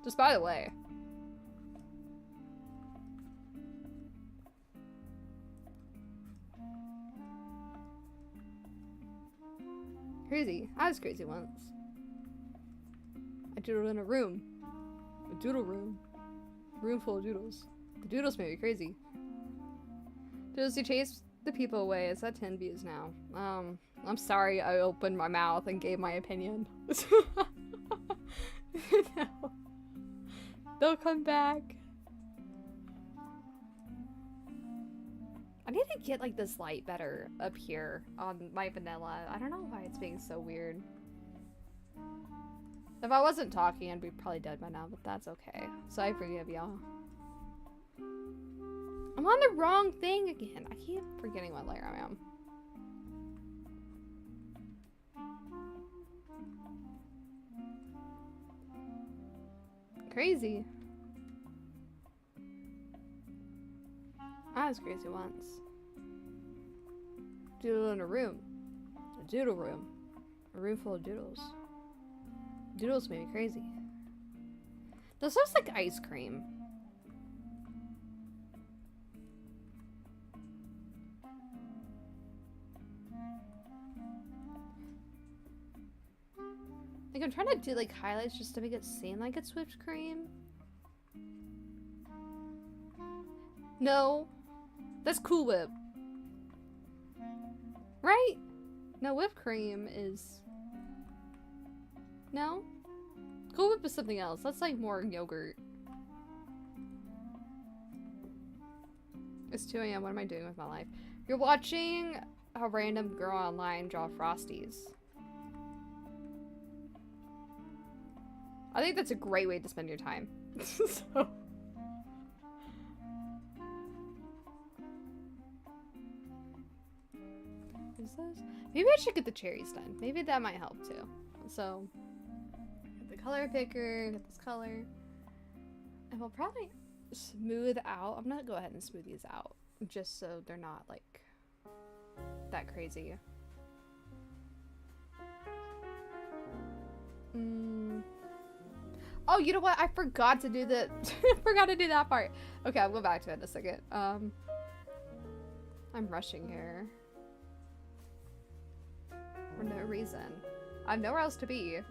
Just by the way. Crazy. I was crazy once. I doodled in a room. A doodle room. A room full of doodles. The doodles made me crazy. Doodles, you chase the people away. It's at 10 views now. I'm sorry I opened my mouth and gave my opinion. No. They'll come back. I need to get like this light better up here on my vanilla. I don't know why it's being so weird. If I wasn't talking, I'd be probably dead by now, but that's okay. So I forgive y'all. I'm on the wrong thing again. I keep forgetting what layer I am. Crazy. I was crazy once. Doodle in a room. A doodle room. A room full of doodles. Doodles made me crazy. This looks like ice cream. Like, I'm trying to do like highlights just to make it seem like it's whipped cream. No. That's Cool Whip. Right? No, whipped cream is... No? Cool Whip is something else. That's like more yogurt. It's 2 AM. What am I doing with my life? You're watching a random girl online draw Frosties. I think that's a great way to spend your time. So... This? Maybe I should get the cherries done. Maybe that might help too. So, get the color picker, get this color. And we'll probably smooth out. I'm gonna go ahead and smooth these out. Just so they're not like that crazy. Oh, you know what? I forgot to do the forgot to do that part. Okay, I'll go back to it in a second. I'm rushing here. For no reason. I have nowhere else to be.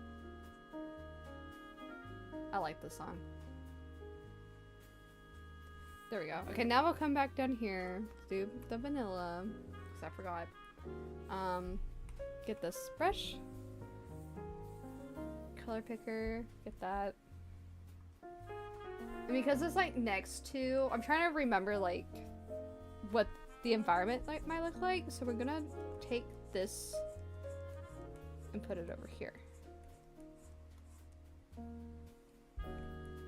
I like this song. There we go. Okay, now we'll come back down here. Do the vanilla. Because I forgot. Get this brush. Color picker. Get that. And because it's like next to... I'm trying to remember like what the environment like might look like. So we're gonna take this and put it over here.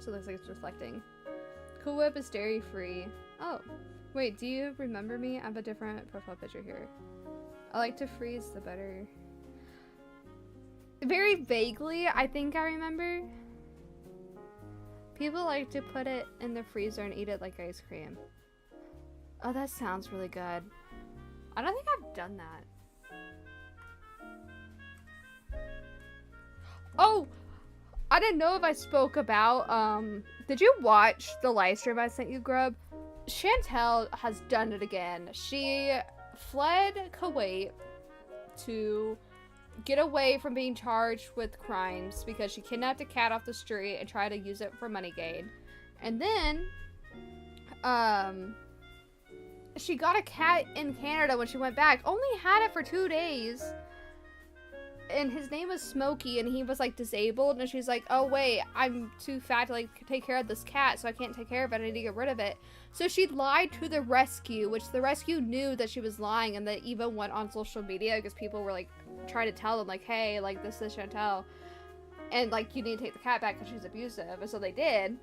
So it looks like it's reflecting. Cool Whip is dairy free. Oh, wait, do you remember me? I have a different profile picture here. I like to freeze the butter. Very vaguely, I think I remember. People like to put it in the freezer and eat it like ice cream. Oh, that sounds really good. I don't think I've done that. Oh, I didn't know if I spoke about, did you watch the live stream I sent you, Grub? Chantel has done it again. She fled Kuwait to get away from being charged with crimes because she kidnapped a cat off the street and tried to use it for money gain. And then, she got a cat in Canada when she went back. Only had it for 2 days. and his name was Smokey, and he was like disabled, and she's like, oh wait, I'm too fat to like take care of this cat, so I can't take care of it, I need to get rid of it. So she lied to the rescue, which the rescue knew that she was lying, and that even went on social media because people were like trying to tell them like, hey, like this is Chantel, and like you need to take the cat back because she's abusive, and so they did.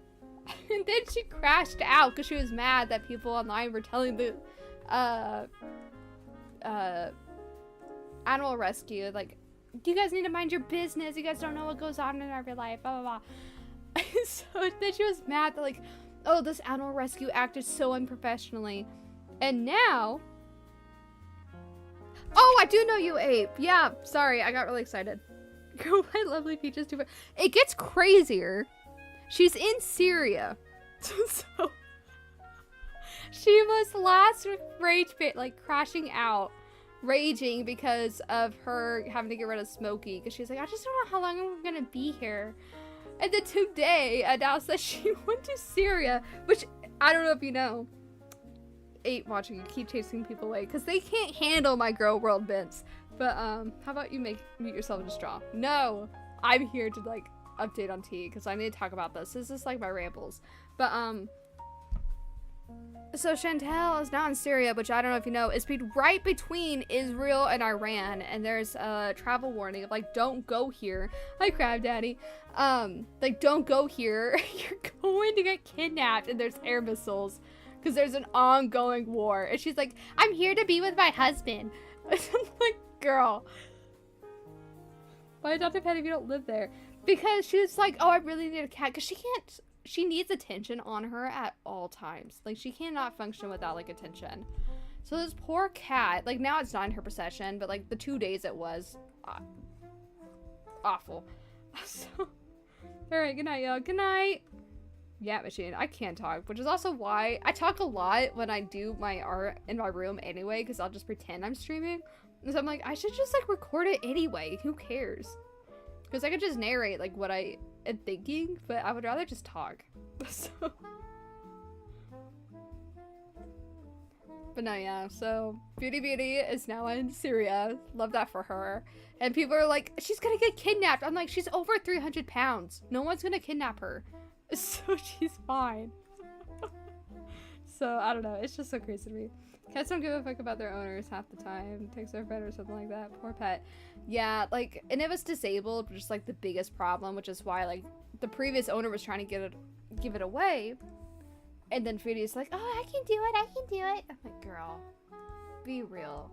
And then she crashed out because she was mad that people online were telling the animal rescue, like, you guys need to mind your business, you guys don't know what goes on in our life, blah blah blah. So then she was mad that like, oh, this animal rescue acted so unprofessionally. And now, oh, I do know you, Ape. Yeah, sorry, I got really excited. Girl, my lovely peaches too. It gets crazier. She's in Syria. So she was last rage bit, like crashing out, raging because of her having to get rid of Smokey, because she's like, I just don't know how long I'm gonna be here. And then today announced that she went to Syria, which I don't know if you know. Eight watching you keep chasing people away because they can't handle my girl world bits. But how about you mute yourself and just draw? No, I'm here to like update on tea because I need to talk about this. This is like my rambles. But so Chantel is now in Syria, which I don't know if you know, is right between Israel and Iran, and there's a travel warning of like, don't go here. Hi, Crab Daddy. Like, don't go here. You're going to get kidnapped, and there's air missiles because there's an ongoing war. And she's like, I'm here to be with my husband. I'm like, girl, why adopt a pet if you don't live there? Because she was like, oh, I really need a cat, because she needs attention on her at all times. Like, she cannot function without like attention. So this poor cat, like, now it's not in her possession, but like the 2 days it was awful. So all right, good night, y'all. Good night. Yeah, machine. I can't talk, which is also why I talk a lot when I do my art in my room anyway, because I'll just pretend I'm streaming. And so I'm like, I should just like record it anyway. Who cares? Because I could just narrate like what I am thinking, but I would rather just talk. So. But no, yeah. So Beauty is now in Syria. Love that for her. And people are like, she's gonna get kidnapped. I'm like, she's over 300 pounds. No one's gonna kidnap her. So she's fine. So I don't know. It's just so crazy to me. Cats don't give a fuck about their owners half the time. Takes their pet or something like that. Poor pet. Yeah, like, and it was disabled, which is like the biggest problem, which is why like the previous owner was trying to give it away. And then Foodie's like, oh, I can do it. I can do it. I'm like, girl, be real.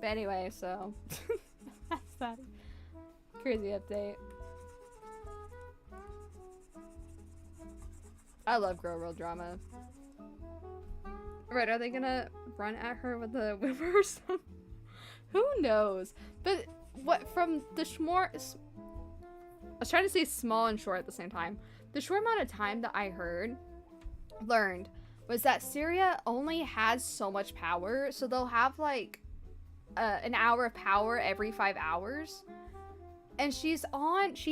But anyway, so that's that crazy update. I love girl world drama. Right, are they gonna run at her with a whipper or something? Who knows? But what from the I was trying to say small and short at the same time. The short amount of time that I learned was that Syria only has so much power, so they'll have like an hour of power every 5 hours. And she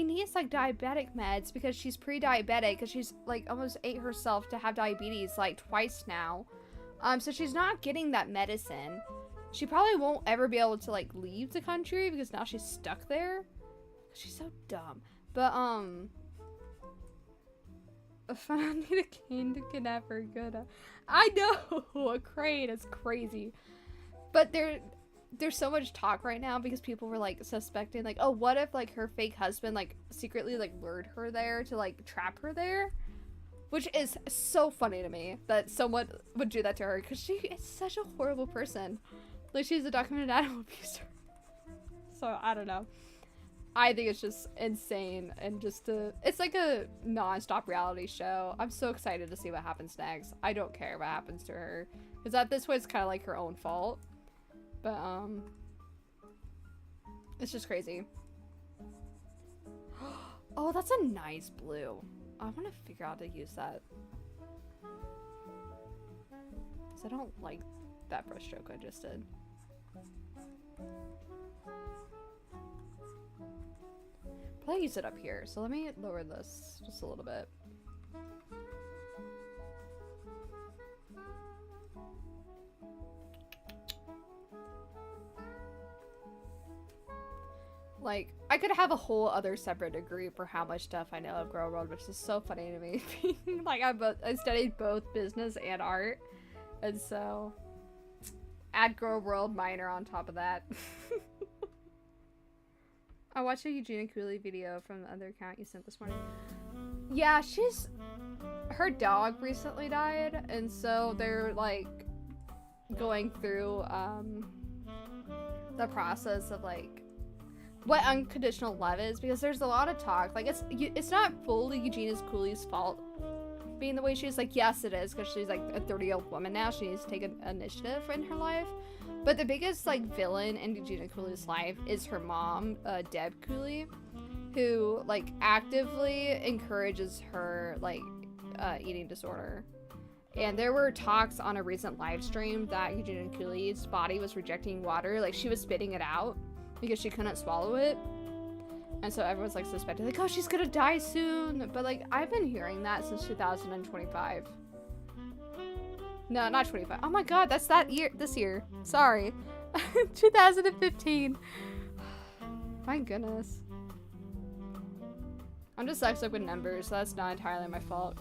needs like diabetic meds because she's pre-diabetic, because she's like almost ate herself to have diabetes like twice now. So she's not getting that medicine. She probably won't ever be able to like leave the country because now she's stuck there. She's so dumb. But if I don't need a cane to kidnap her, good. I know a crane is crazy, but there's so much talk right now because people were like suspecting like, oh, what if like her fake husband like secretly like lured her there to like trap her there, which is so funny to me that someone would do that to her because she is such a horrible person. Like, she's a documented animal abuser. So I don't know. I think it's just insane, and just it's like a non-stop reality show. I'm so excited to see what happens next. I don't care what happens to her, because at this point it's kind of like her own fault. But it's just crazy. Oh, that's a nice blue. I want to figure out how to use that, because I don't like that brush stroke I just did. Probably use it up here, so let me lower this just a little bit. Like, I could have a whole other separate degree for how much stuff I know of Girl World, which is so funny to me. Like, I studied both business and art, and so add Girl World minor on top of that. I watched a Eugenia Cooley video from the other account you sent this morning. Yeah, her dog recently died, and so they're like going through the process of like what unconditional love is, because there's a lot of talk like it's not fully Eugenia Cooley's fault being the way she is. Like, yes it is, because she's like a 30-year-old woman now. She needs to take an initiative in her life, but the biggest like villain in Eugenia Cooley's life is her mom, Deb Cooley, who like actively encourages her like eating disorder. And there were talks on a recent live stream that Eugenia Cooley's body was rejecting water, like she was spitting it out because she couldn't swallow it. And so everyone's like suspecting, like, oh, she's gonna die soon. But like, I've been hearing that since 2025. No, not 25. Oh my god, that's this year. Sorry. 2015. My goodness. I'm dyslexic with numbers, so that's not entirely my fault.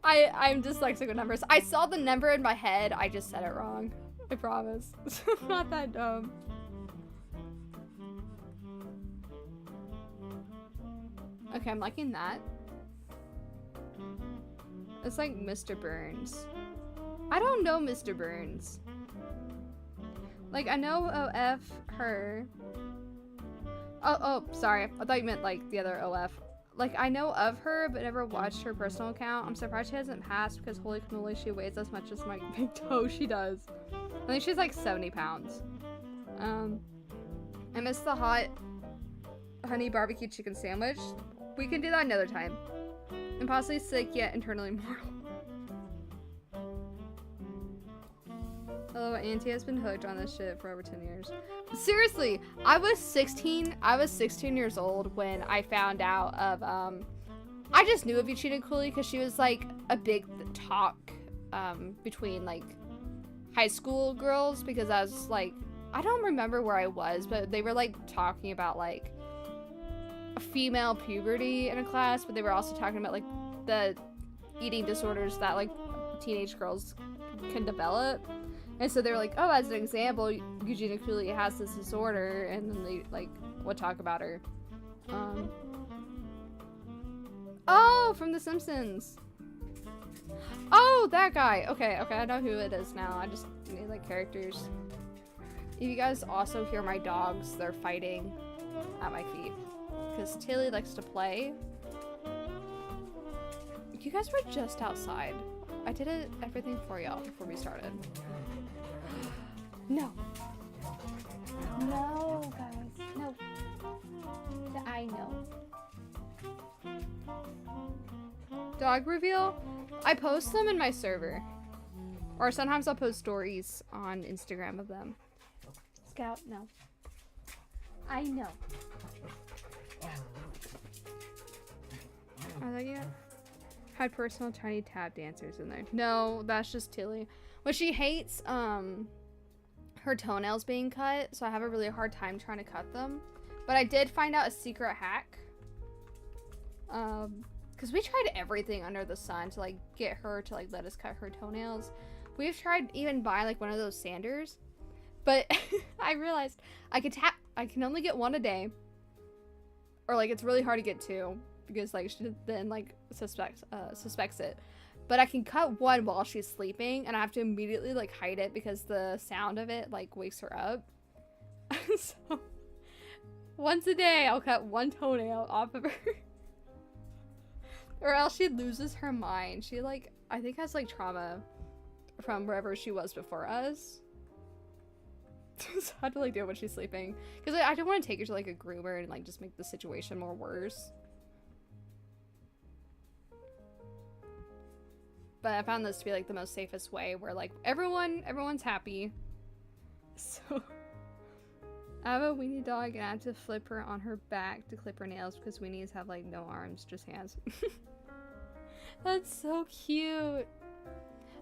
I'm dyslexic with numbers. I saw the number in my head, I just said it wrong. I promise. I'm not that dumb. Okay, I'm liking that. It's like Mr. Burns. I don't know Mr. Burns. Like, I know OF, her. Oh, sorry. I thought you meant, like, the other OF. Like, I know of her, but never watched her personal account. I'm surprised she hasn't passed, because holy cannoli, she weighs as much as my big toe. She does. I think she's, like, 70 pounds. I miss the hot honey barbecue chicken sandwich. We can do that another time. Impossibly sick, yet internally mortal. Although Auntie has been hooked on this shit for over 10 years. Seriously, I was 16 years old when I found out of, I just knew of Eugenia Cooley because she was like a big talk, between like high school girls, because I was like, I don't remember where I was, but they were like talking about like female puberty in a class, but they were also talking about like the eating disorders that like teenage girls can develop. And so they were like, oh, as an example, Eugenia Cooley has this disorder, and then they, like, would talk about her. Oh, from The Simpsons. Oh, that guy. Okay, I know who it is now. I just need, like, characters. If you guys also hear my dogs, they're fighting at my feet. Because Tilly likes to play. You guys were just outside. I did everything for y'all before we started. No. No, guys. No. I know. Dog reveal? I post them in my server. Or sometimes I'll post stories on Instagram of them. Scout, no. I know. I thought you had personal tiny tap dancers in there. No, that's just Tilly. Well, she hates, her toenails being cut, so I have a really hard time trying to cut them. But I did find out a secret hack. Because we tried everything under the sun to, like, get her to, like, let us cut her toenails. We've tried even buying, like, one of those sanders. But I realized I can only get one a day. Or, like, it's really hard to get two. Because, like, she then, like, suspects it. But I can cut one while she's sleeping, and I have to immediately, like, hide it because the sound of it, like, wakes her up. So, once a day, I'll cut one toenail off of her. Or else she loses her mind. She, like, I think has, like, trauma from wherever she was before us. So I have to, like, do it when she's sleeping. Because I don't want to take her to, like, a groomer and, like, just make the situation more worse. But I found this to be, like, the most safest way where, like, everyone's happy. So, I have a weenie dog and I have to flip her on her back to clip her nails because weenies have, like, no arms, just hands. That's so cute.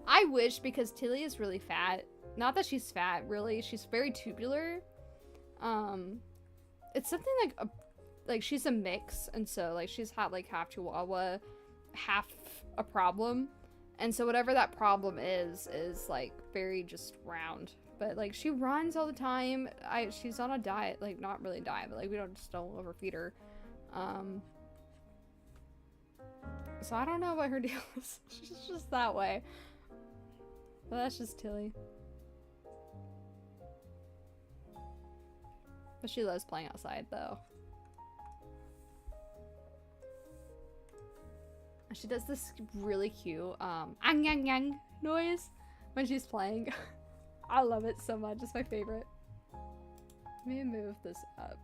I wish, because Tilly is really fat, not that she's fat, really. She's very tubular. It's something like she's a mix, and so like she's had like half Chihuahua, half a problem, and so whatever that problem is like very just round. But like she runs all the time. She's on a diet, like not really diet, but like we don't overfeed her. So I don't know what her deal is. She's just that way. But that's just Tilly. But she loves playing outside though. She does this really cute ang yang yang noise when she's playing. I love it so much. It's my favorite. Let me move this up.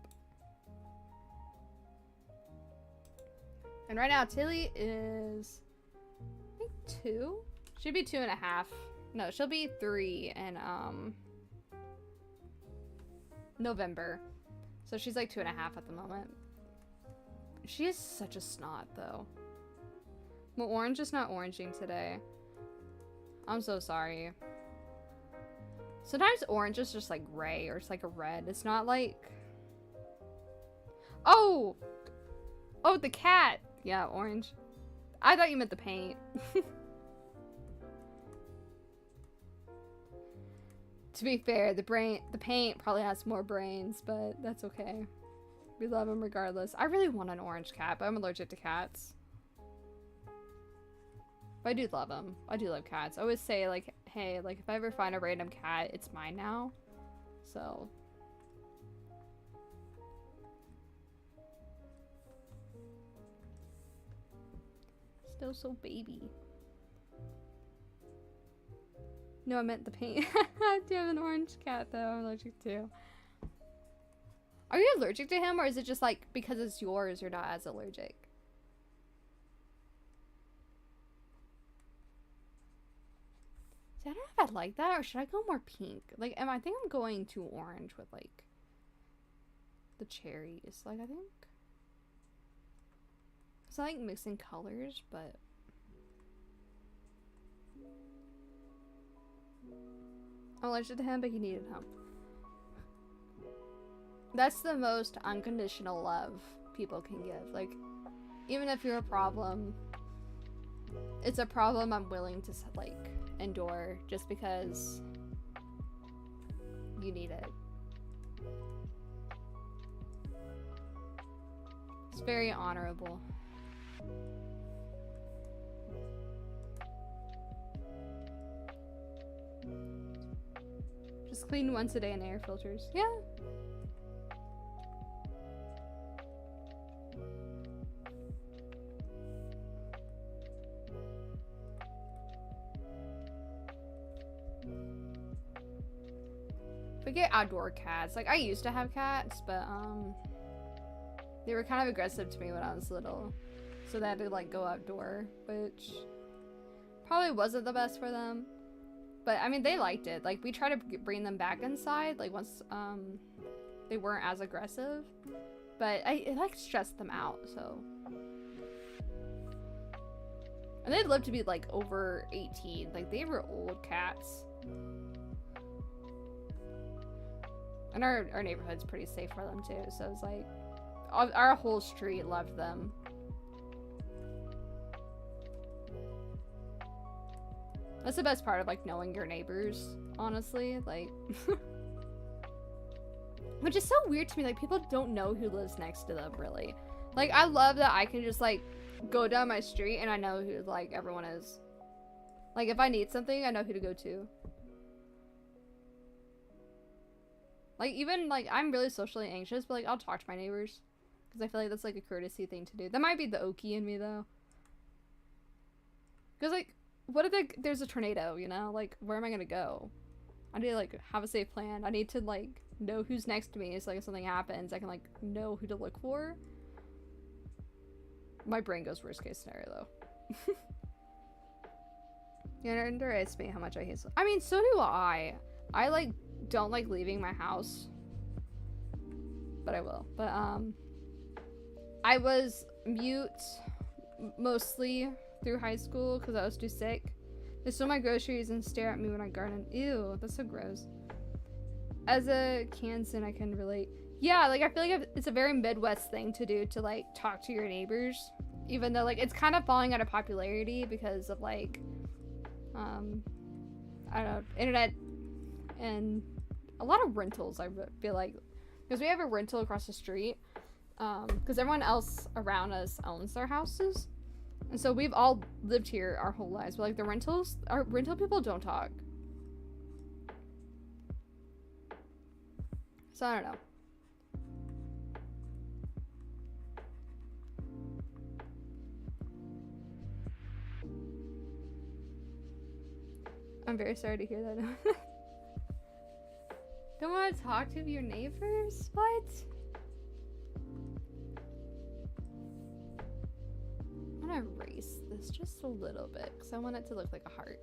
And right now Tilly is, I think 2? She'd be 2.5. No, she'll be 3 in November. So she's like 2.5 at the moment. She is such a snot though. My orange is not oranging today. I'm so sorry. Sometimes orange is just like gray or it's like a red. It's not like... Oh! Oh, the cat! Yeah, orange. I thought you meant the paint. To be fair, the paint probably has more brains, but that's okay. We love them regardless. I really want an orange cat, but I'm allergic to cats. But I do love them. I do love cats. I always say, like, hey, like, if I ever find a random cat, it's mine now. So. Still so baby. No, I meant the paint. I do have an orange cat, though. I'm allergic to. Are you allergic to him, or is it just, like, because it's yours, you're not as allergic? See, I don't know if I like that, or should I go more pink? Like, I think I'm going too orange with, like, the cherries. Like, I think... Because I like mixing colors, but... I'm allergic to him, but he needed help. That's the most unconditional love people can give. Like, even if you're a problem, it's a problem I'm willing to, like, endure just because you need it. It's very honorable. Just clean once a day in air filters. Yeah. We get outdoor cats. Like, I used to have cats, but they were kind of aggressive to me when I was little, so they had to like go outdoor, which probably wasn't the best for them. But I mean, they liked it. Like, we tried to bring them back inside, like once they weren't as aggressive, but it like stressed them out. So, and they'd live to be like over 18. Like, they were old cats. And our neighborhood's pretty safe for them too, so it's like our whole street loved them. That's the best part of like knowing your neighbors, honestly. Like, which is so weird to me. Like, people don't know who lives next to them, really. Like, I love that I can just like go down my street and I know who like everyone is. Like, if I need something, I know who to go to. Like, even, like, I'm really socially anxious, but, like, I'll talk to my neighbors. Because I feel like that's, like, a courtesy thing to do. That might be the Okie in me, though. Because, like, what if there's a tornado, you know? Like, where am I gonna go? I need to, like, have a safe plan. I need to, like, know who's next to me. So, like, if something happens, I can, like, know who to look for. My brain goes worst case scenario, though. You underestimate how much I hate... I mean, so do I. I, like... don't like leaving my house, but I will. But I was mute mostly through high school because I was too sick. They steal my groceries and stare at me when I garden. Ew, that's so gross. As a Kansan, I can relate. Yeah, like I feel like it's a very Midwest thing to do, to like talk to your neighbors, even though like it's kind of falling out of popularity because of like I don't know, internet and a lot of rentals. I feel like because we have a rental across the street, because everyone else around us owns their houses, and so we've all lived here our whole lives, but like the rental people don't talk. So I don't know. I'm very sorry to hear that. Don't want to talk to your neighbors? What? I'm gonna erase this just a little bit because I want it to look like a heart.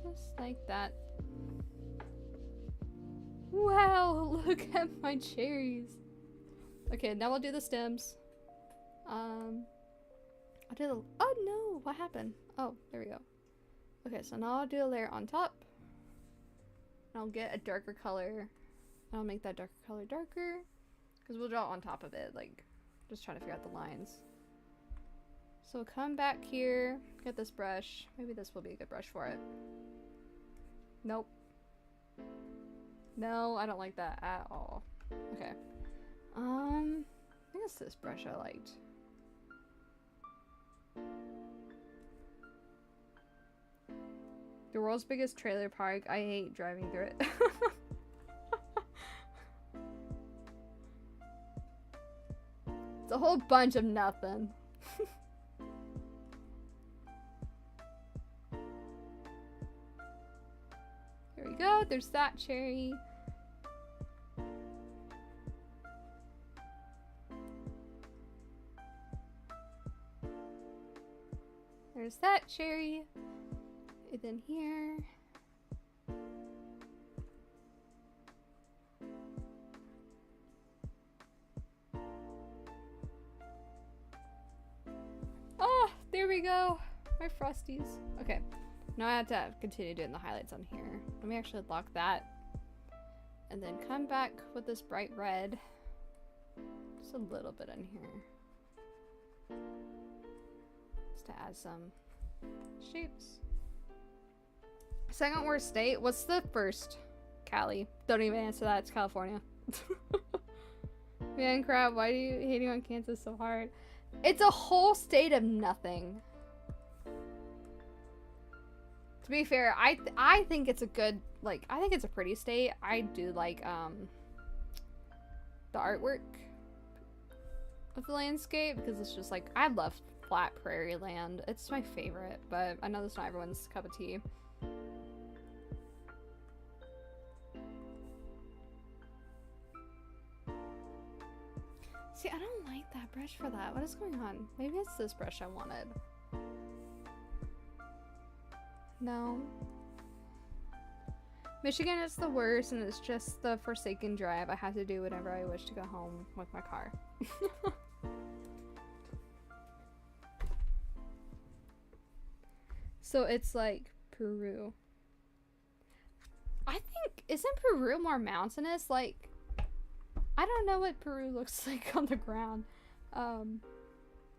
Just like that. Wow, look at my cherries. Okay, now we'll do the stems. I'll do the, oh no, what happened? Oh, there we go. Okay, so now I'll do a layer on top. And I'll get a darker color. I'll make that darker color darker. Because we'll draw on top of it, like, just trying to figure out the lines. So come back here, get this brush. Maybe this will be a good brush for it. Nope. No, I don't like that at all. Okay. I think it's this brush I liked. The world's biggest trailer park. I hate driving through it. It's a whole bunch of nothing. Here we go. There's that cherry. There's that cherry. And then here. Oh, there we go. My Frosties. Okay. Now I have to continue doing the highlights on here. Let me actually lock that. And then come back with this bright red. Just a little bit in here. Just to add some shapes. Second worst state? What's the first? Cali. Don't even answer that. It's California. Man, crap. Why do you hating on Kansas so hard? It's a whole state of nothing. To be fair, I think it's a good, like, I think it's a pretty state. I do like the artwork of the landscape because it's just like, I love flat prairie land. It's my favorite, but I know that's not everyone's cup of tea. See, I don't like that brush for that. What is going on? Maybe it's this brush I wanted. No. Michigan is the worst, and it's just the Forsaken drive. I have to do whenever I wish to go home with my car. So it's like Peru. I think, isn't Peru more mountainous? Like, I don't know what Peru looks like on the ground.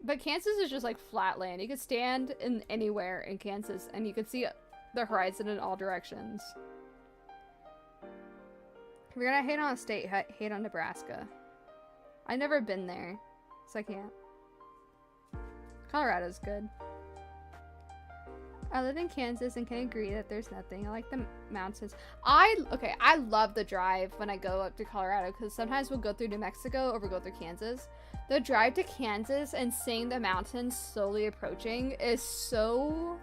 But Kansas is just like flat land. You could stand in anywhere in Kansas and you could see the horizon in all directions. If you're gonna hate on a state, hate on Nebraska. I've never been there, so I can't. Colorado's good. I live in Kansas and can agree that there's nothing. I like the mountains. I love the drive when I go up to Colorado because sometimes we'll go through New Mexico or we'll go through Kansas. The drive to Kansas and seeing the mountains slowly approaching is so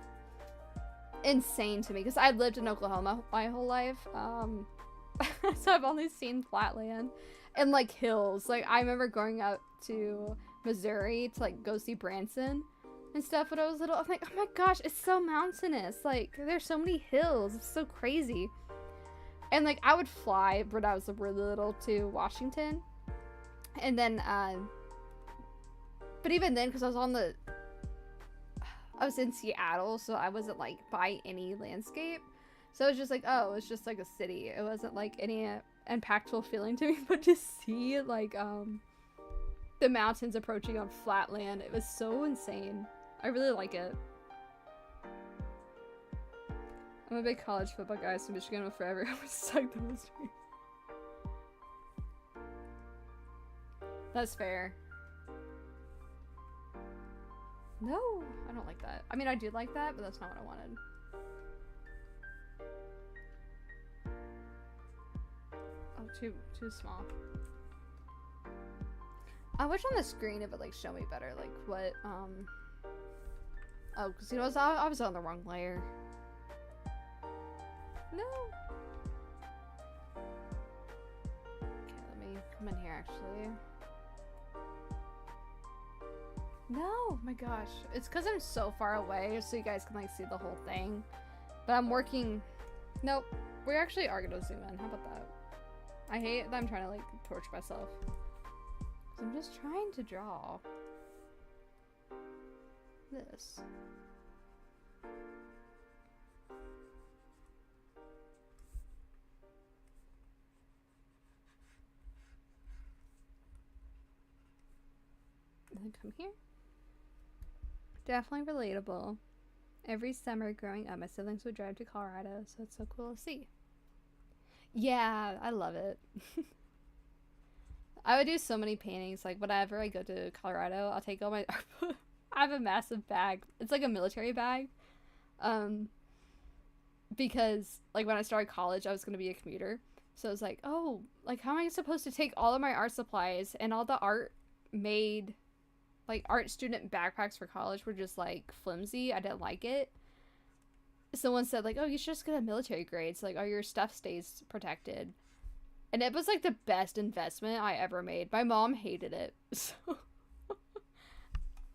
insane to me because I lived in Oklahoma my whole life. So I've only seen flat land and like hills. Like I remember going out to Missouri to like go see Branson and stuff when I was little. I'm like, oh my gosh, it's so mountainous. Like there's so many hills. It's so crazy. And like I would fly when I was really little to Washington. And then but even then, because I was on the I was in Seattle, so I wasn't like by any landscape. So it was just like, oh, it's just like a city. It wasn't like any impactful feeling to me, but to see like the mountains approaching on flat land, it was so insane. I really like it. I'm a big college football guy, so Michigan will forever suck the most. That's fair. No, I don't like that. I mean, I do like that, but that's not what I wanted. Oh, too small. I wish on the screen it would like show me better, like what, oh, because you know, I was on the wrong layer. No. Okay, let me come in here actually. No, my gosh. It's because I'm so far away, so you guys can like see the whole thing. But I'm working. Nope. We actually are gonna zoom in. How about that? I hate that I'm trying to like torch myself. Because I'm just trying to draw this. And then come here. Definitely relatable. Every summer growing up, my siblings would drive to Colorado, so it's so cool to see. Yeah, I love it. I would do so many paintings. Like, whenever I go to Colorado, I'll take all my... I have a massive bag. It's like a military bag. Because, like, when I started college, I was going to be a commuter. So I was like, oh, like, how am I supposed to take all of my art supplies and all the art made... Like, art student backpacks for college were just, like, flimsy. I didn't like it. Someone said, like, oh, you should just get a military grade. So, like, all your stuff stays protected. And it was, like, the best investment I ever made. My mom hated it. So.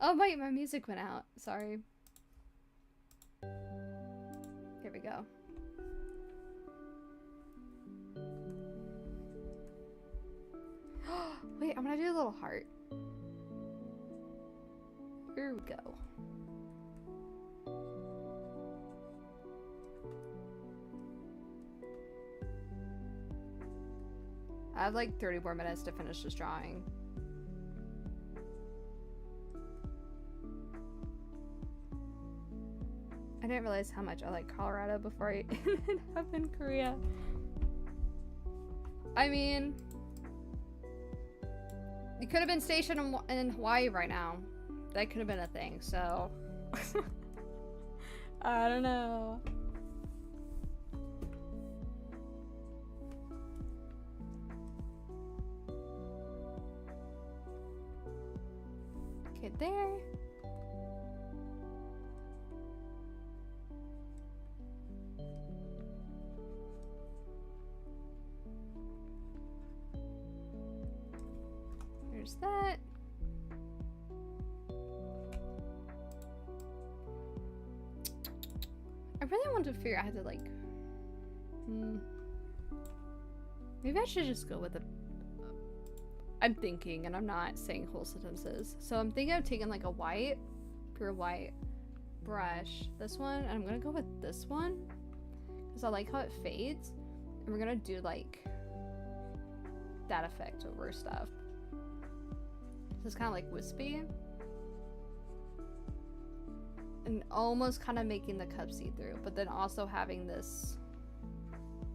Oh, wait, my music went out. Sorry. Here we go. Wait, I'm gonna do a little heart. Here we go. I have like 30 more minutes to finish this drawing. I didn't realize how much I like Colorado before I ended up in Korea. I mean, you could have been stationed in Hawaii right now. That could have been a thing, so I don't know. Okay, there. There's that. I really want to figure out how to, like, maybe I should just go with it. I'm thinking, and I'm not saying whole sentences. So I'm thinking of taking, like, a white, pure white brush. This one, and I'm gonna go with this one, because I like how it fades. And we're gonna do, like, that effect over stuff. So it's kind of, like, wispy. And almost kind of making the cup see-through, but then also having this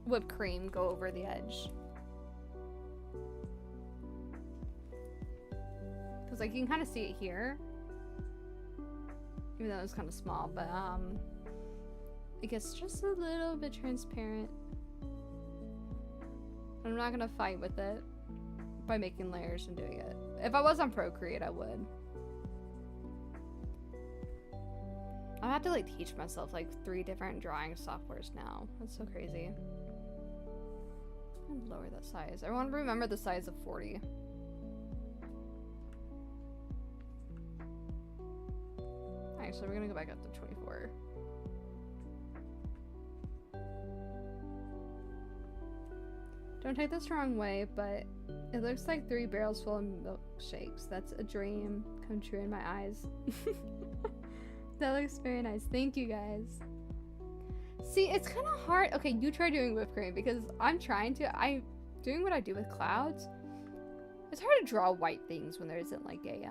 whipped cream go over the edge. Because like you can kind of see it here, even though it's kind of small, but it gets just a little bit transparent. I'm not gonna fight with it by making layers and doing it. If I was on Procreate, I would. I have to like teach myself like 3 different drawing softwares now. That's so crazy. I'm gonna lower that size. I want to remember the size of 40. Actually, we're gonna go back up to 24. Don't take this the wrong way, but it looks like 3 barrels full of milkshakes. That's a dream come true in my eyes. That looks very nice. Thank you guys. See, it's kind of hard. Okay, you try doing whipped cream because I'm trying to. I'm doing what I do with clouds. It's hard to draw white things when there isn't like a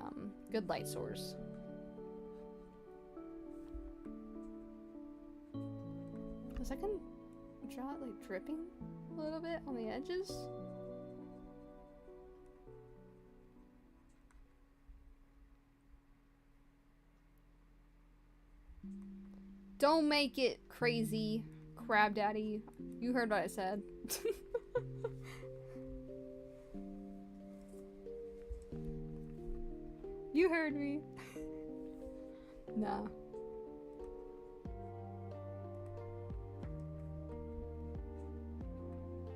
good light source. Cause I can draw it like dripping a little bit on the edges. Don't make it crazy, Crab Daddy. You heard what I said. You heard me. No.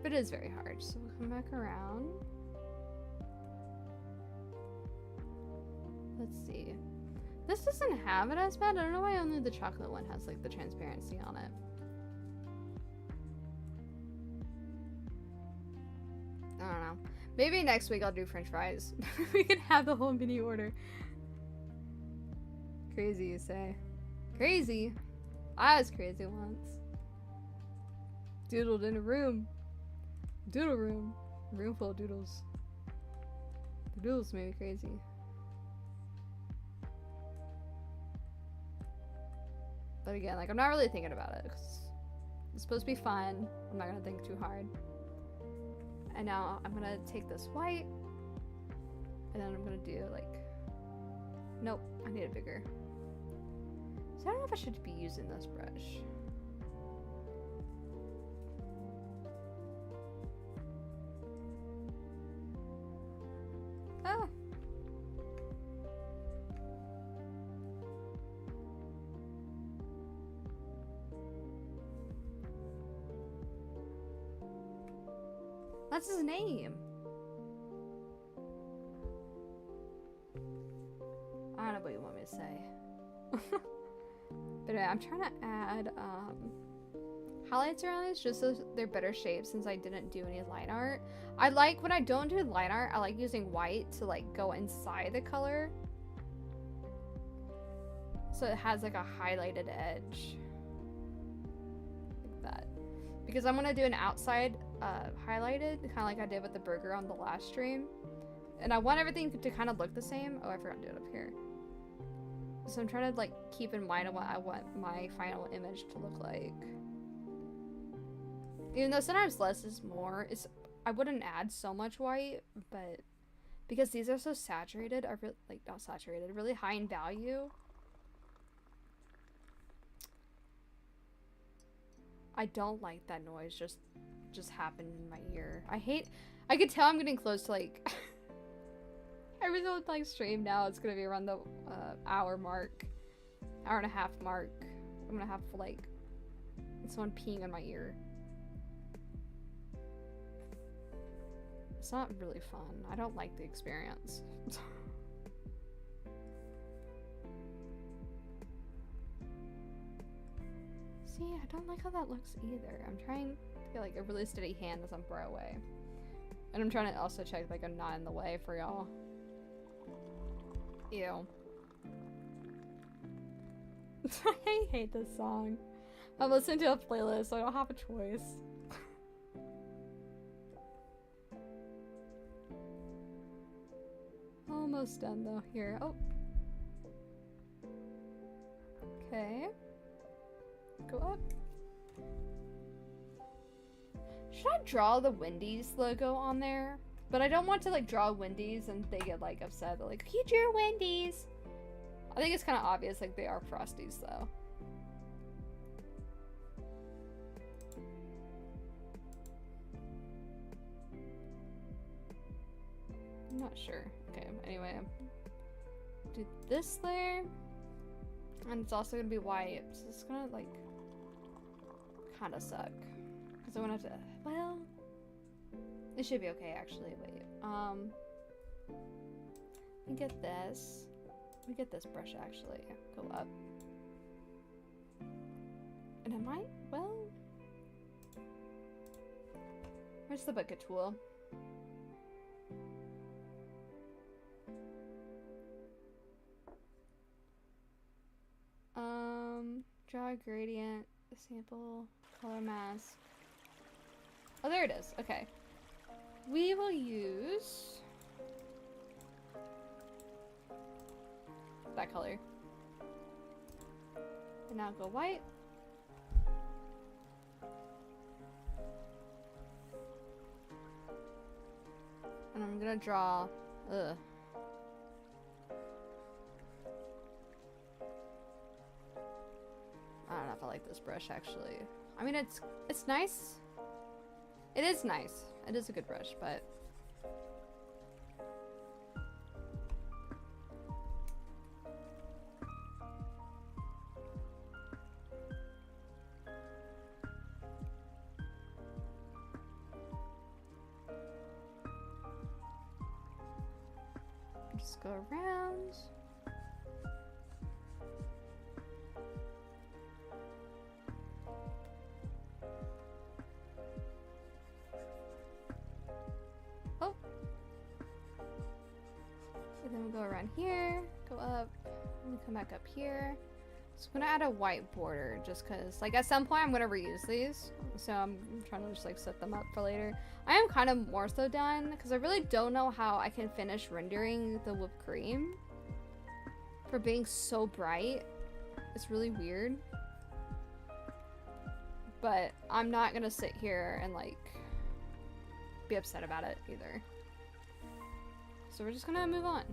But it is very hard, so we'll come back around. Let's see. This doesn't have it as bad. I don't know why only the chocolate one has like the transparency on it. I don't know. Maybe next week I'll do french fries. We can have the whole mini order. Crazy, you say. Crazy? I was crazy once. Doodled in a room. Doodle room. Room full of doodles. The doodles made me crazy. But again, like, I'm not really thinking about it. 'Cause it's supposed to be fun. I'm not gonna think too hard. And now I'm gonna take this white. And then I'm gonna do, like... Nope, I need it bigger. So I don't know if I should be using this brush. Ah! That's his name. I don't know what you want me to say. But I'm trying to add highlights around these just so they're better shaped since I didn't do any line art. I like when I don't do line art, I like using white to like go inside the color. So it has like a highlighted edge. Like that. Because I'm gonna do an outside highlighted, kind of like I did with the burger on the last stream. And I want everything to kind of look the same. Oh, I forgot to do it up here. So I'm trying to like keep in mind what I want my final image to look like. Even though sometimes less is more, I wouldn't add so much white, but because these are so saturated, are like not saturated, really high in value. I don't like that noise just happened in my ear. I could tell I'm getting close to like every single like stream now it's gonna be around the hour mark, hour and a half mark. I'm gonna have like someone peeing in my ear. It's not really fun. I don't like the experience. See, I don't like how that looks either. I'm trying to get like a really steady hand as I'm far away. And I'm trying to also check like I'm not in the way for y'all. Ew. I hate this song. I'm listening to a playlist, so I don't have a choice. Almost done though. Here. Oh. Okay. Go up. Should I draw the Wendy's logo on there? But I don't want to like draw Wendy's and they get like upset. They're like, he drew Wendy's. I think it's kind of obvious like they are Frosties though. I'm not sure. Okay, anyway. Do this layer. And it's also gonna be white. So it's gonna like kind of suck. Because I won't have to, well, it should be okay actually. Wait, let me get this. Let me get this brush actually. Go up. And I might, well, where's the bucket tool? Draw a gradient, sample, color mask. Oh, there it is. Okay. We will use that color. And now go white. And I'm gonna draw, ugh. I don't know if I like this brush actually. I mean, it's nice. It is nice. It is a good brush, but just go around. Oh. And then we'll go around here, go up, and come back up here. So I'm gonna add a white border just cause like at some point I'm gonna reuse these. So I'm trying to just like set them up for later. I am kind of more so done because I really don't know how I can finish rendering the whipped cream for being so bright. It's really weird. But I'm not gonna sit here and like be upset about it either. So we're just gonna move on.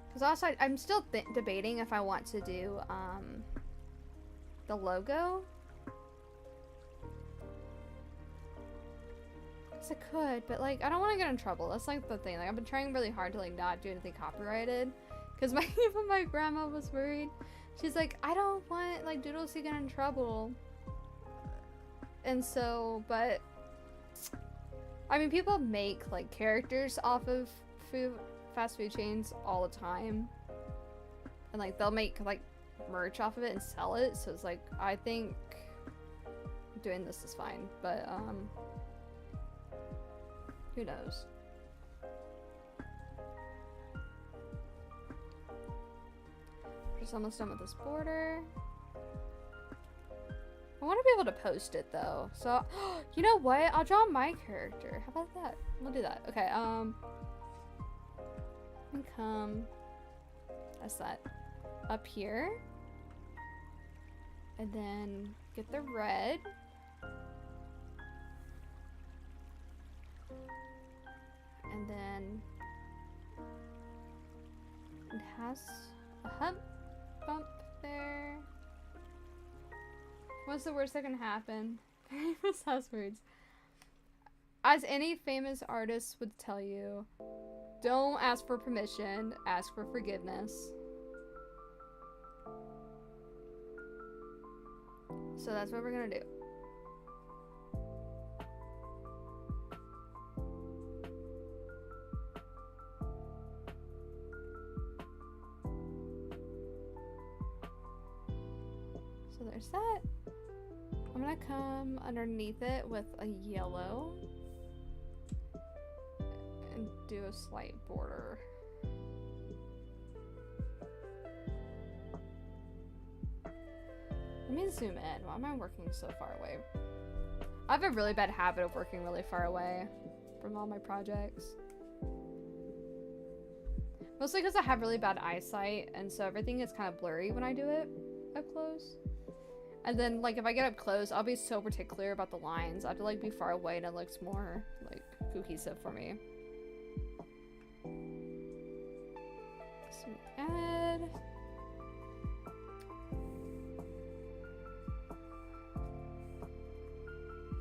Because also, I'm still debating if I want to do the logo. Because I could, but like, I don't want to get in trouble. That's like the thing. Like, I've been trying really hard to like not do anything copyrighted. Because even my grandma was worried. She's like, I don't want like Doodles to get in trouble. And so, but I mean, people make like characters off of fast food chains all the time, and like they'll make like merch off of it and sell it, so it's like I think doing this is fine, but who knows. We're just almost done with this border. I want to be able to post it though, so you know what, I'll draw my character. How about that? We'll do that. Okay, come, that's that, up here, and then get the red, and then it has a hump bump there. What's the worst that can happen? Famous house words. As any famous artist would tell you, don't ask for permission, ask for forgiveness. So that's what we're gonna do. So there's that. I'm gonna come underneath it with a yellow and do a slight border. Let me zoom in. Why am I working so far away? I have a really bad habit of working really far away from all my projects. Mostly because I have really bad eyesight, and so everything is kind of blurry when I do it up close. And then, like, if I get up close, I'll be so particular about the lines. I have to, like, be far away and it looks more, like, cohesive for me. So we add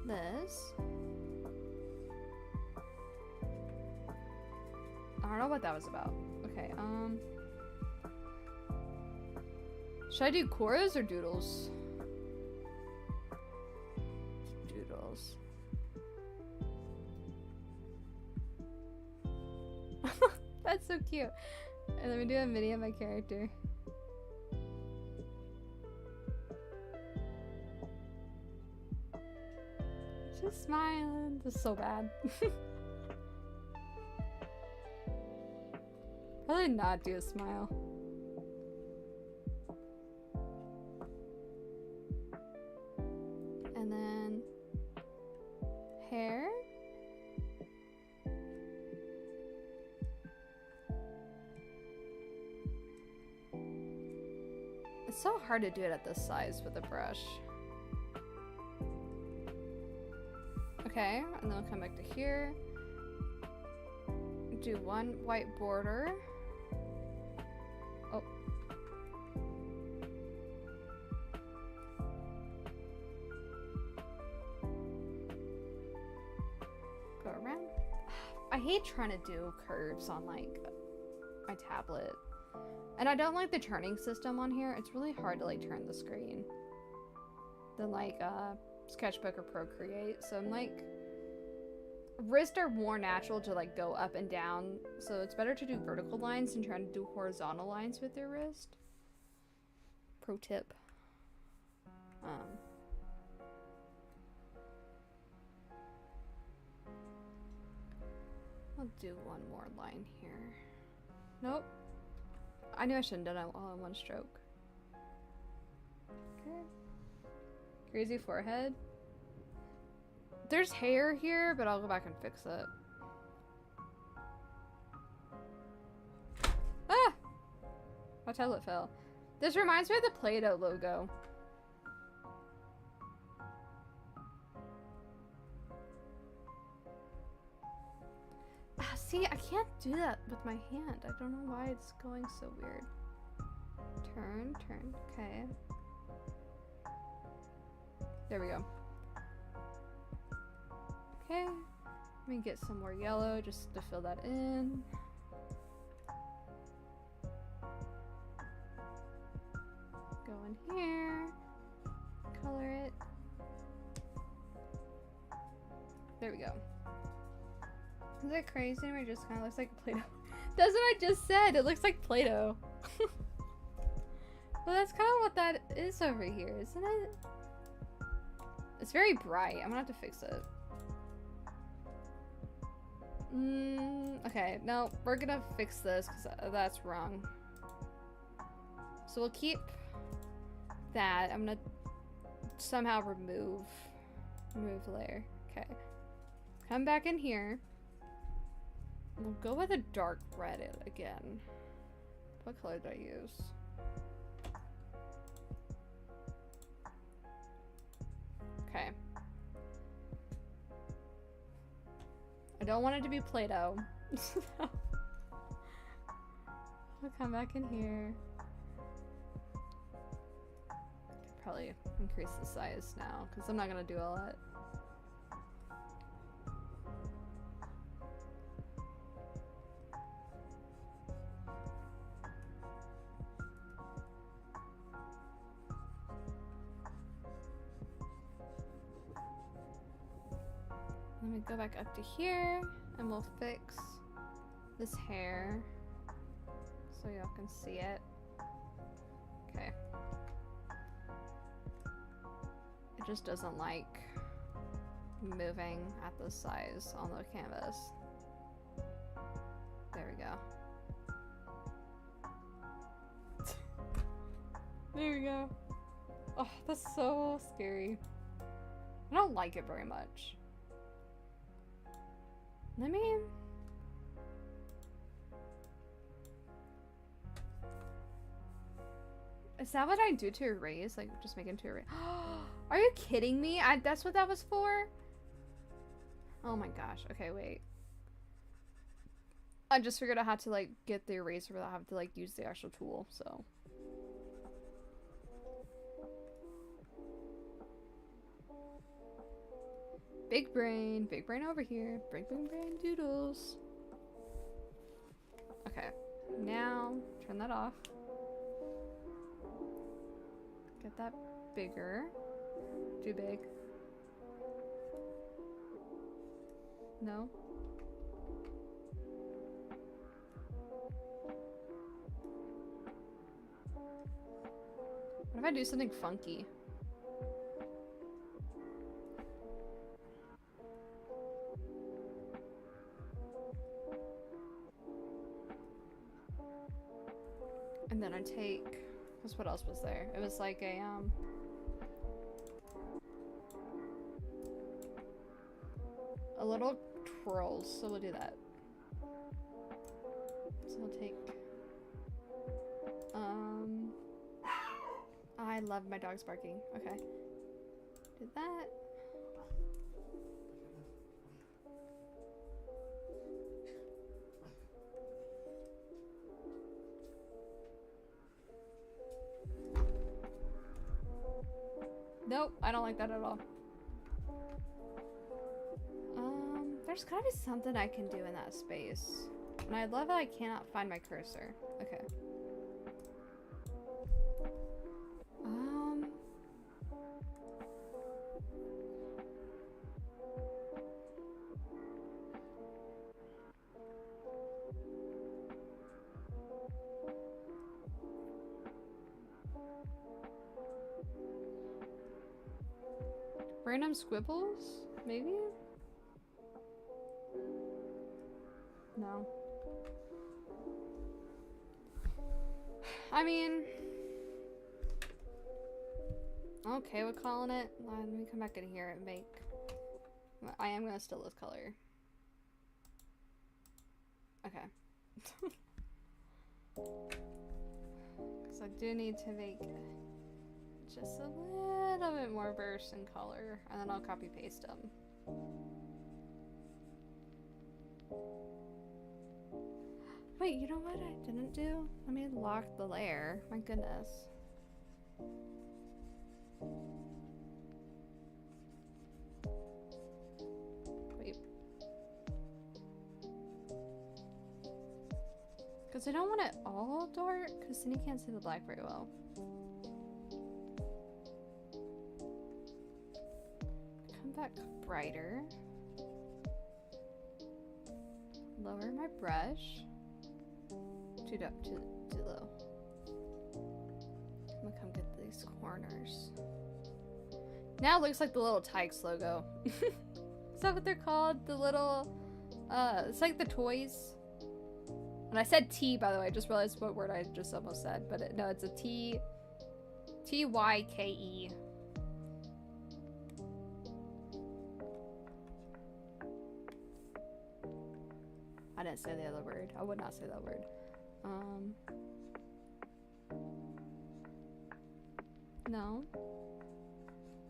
this. I don't know what that was about. Okay, should I do chorus or doodles? Doodles. That's so cute. And let me do a mini of my character. Just smiling. This is so bad. Probably not do a smile. And then hair. It's so hard to do it at this size with a brush. Okay, and then I'll come back to here. Do one white border. Oh. Go around. I hate trying to do curves on like my tablet. And I don't like the turning system on here. It's really hard to like turn the screen than like Sketchbook or Procreate. So I'm like, wrists are more natural to like go up and down. So it's better to do vertical lines than trying to do horizontal lines with your wrist. Pro tip. I'll do one more line here. Nope. I knew I shouldn't have done it all in one stroke. Okay. Crazy forehead. There's hair here, but I'll go back and fix it. Ah! My tablet fell. This reminds me of the Play-Doh logo. See, I can't do that with my hand. I don't know why it's going so weird. Turn, turn. Okay. There we go. Okay. Let me get some more yellow just to fill that in. Go in here. Color it. There we go. Is it crazy or it just kind of looks like Play-Doh? That's what I just said. It looks like Play-Doh. Well, that's kind of what that is over here, isn't it? It's very bright. I'm gonna have to fix it. Okay, no, we're gonna fix this because that's wrong. So we'll keep that. I'm gonna somehow remove layer. Okay. Come back in here. We'll go with a dark red again. What color did I use? Okay. I don't want it to be Play-Doh. I'll come back in here. Could probably increase the size now, because I'm not gonna do all that. Let me go back up to here and we'll fix this hair so y'all can see it. Okay. It just doesn't like moving at this size on the canvas. There we go. There we go. Oh, that's so scary. I don't like it very much. Let me... Is that what I do to erase? Like, just make it into erase? Are you kidding me? That's what that was for? Oh my gosh. Okay, wait. I just figured out how to, like, get the eraser without having to, like, use the actual tool, so... Big brain over here. Big brain doodles. Okay, now turn that off. Get that bigger. Too big. No. What if I do something funky? want to take, what else was there? It was like a little twirls, so we'll do that. So we'll take, I love my dogs barking. Okay. Did that. Nope, I don't like that at all. There's gotta be something I can do in that space. And I love that I cannot find my cursor. Okay. Random squibbles? Maybe? No. I mean... okay with calling it. Let me come back in here and make... I am gonna steal this color. Okay. Because I do need to make just a little bit more burst in color, and then I'll copy paste them. Wait, you know what I didn't do? Let me lock the layer. My goodness. Wait. Because I don't want it all dark, because then you can't see the black very well. Come back brighter. Lower my brush. Too low. I'm gonna come get these corners. Now it looks like the little Tykes logo. Is that what they're called? The little, it's like the toys. And I said T, by the way. I just realized what word I just almost said. But no, it's a T. T-Y-K-E. I didn't say the other word. I would not say that word. No.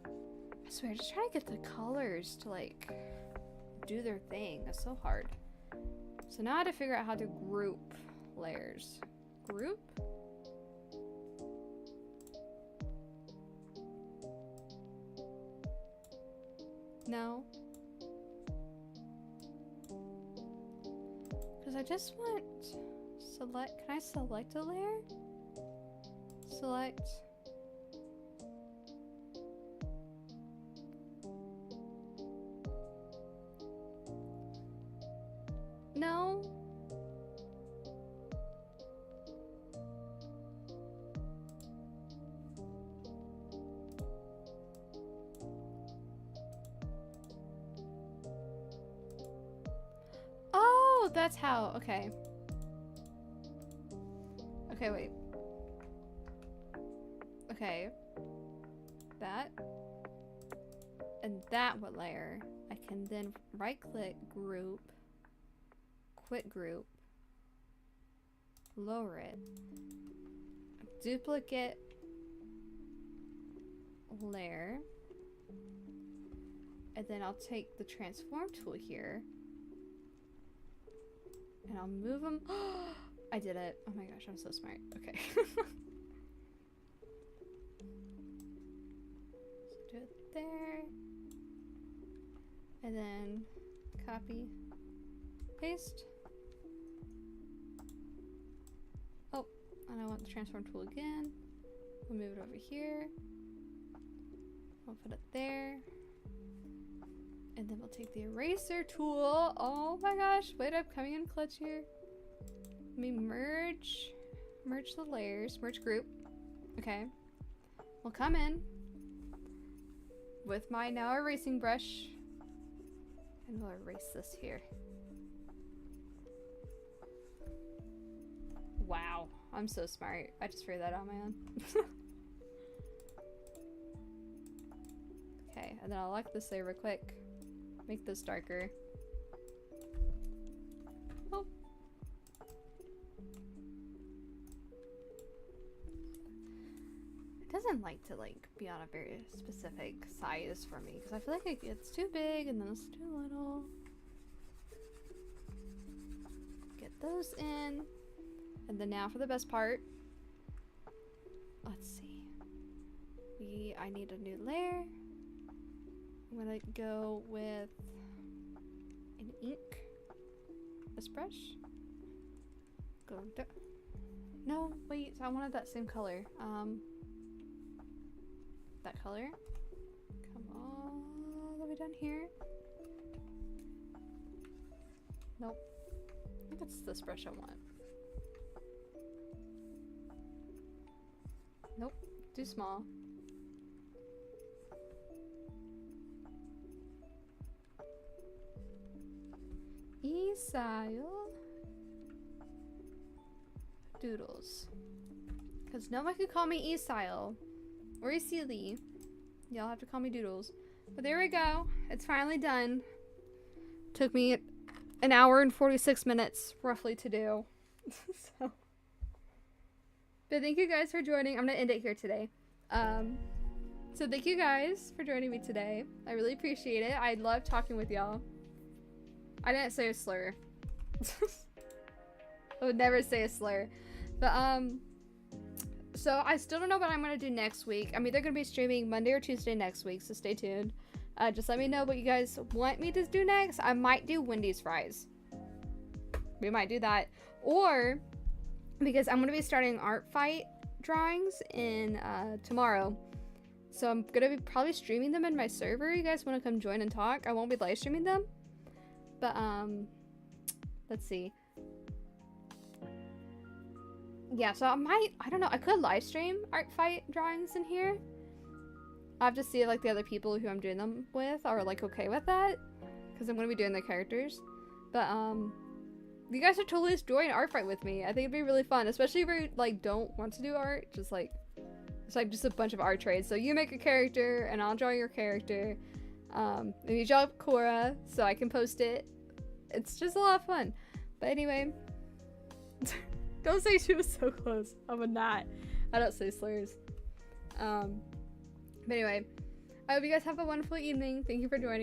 I swear, just trying to get the colors to, like, do their thing. It's so hard. So now I have to figure out how to group layers. Group? No. Because I just want... select... Can I select a layer? Select... No. Oh, that's how. Okay. Okay, wait. Okay. That. And that what layer? I can then right click group. Quit group, lower it, duplicate layer, and then I'll take the transform tool here and I'll move them. I did it. Oh my gosh, I'm so smart. Okay. So do it there, and then copy, paste. And I want the transform tool again. We'll move it over here. We'll put it there. And then we'll take the eraser tool. Oh my gosh, wait, I'm coming in clutch here. Let me merge the layers, merge group. Okay. We'll come in with my now erasing brush. And we'll erase this here. Wow. I'm so smart. I just figured that out on my own. Okay, and then I'll lock this layer real quick. Make this darker. Oh. It doesn't like to be on a very specific size for me because I feel like it's too big and then it's too little. Get those in. And then now for the best part. Let's see. I need a new layer. I'm gonna go with an ink. This brush. Go no, wait, I wanted that same color. That color. Come all the way down here. Nope. I think it's this brush I want. Nope, too small. E-Style Doodles. Because no one could call me E-Style or E-Lee. Y'all have to call me Doodles. But there we go. It's finally done. Took me an hour and 46 minutes roughly to do. So. But thank you guys for joining. I'm gonna end it here today. So thank you guys for joining me today. I really appreciate it. I love talking with y'all. I didn't say a slur. I would never say a slur. But so I still don't know what I'm gonna do next week. I'm either gonna be streaming Monday or Tuesday next week, so stay tuned. Just let me know what you guys want me to do next. I might do Wendy's fries. We might do that. Or because I'm gonna be starting art fight drawings in tomorrow. So I'm gonna be probably streaming them in my server. You guys wanna come join and talk? I won't be live streaming them. But let's see. Yeah, so I don't know, I could live stream art fight drawings in here. I have to see if the other people who I'm doing them with are okay with that, because I'm gonna be doing their characters. But you guys are totally join art fight with me. I think it'd be really fun, especially if you don't want to do art. Just it's just a bunch of art trades. So you make a character and I'll draw your character. And you draw up Cora so I can post it. It's just a lot of fun. But anyway, don't say she was so close. I would not. I don't say slurs. But anyway, I hope you guys have a wonderful evening. Thank you for joining.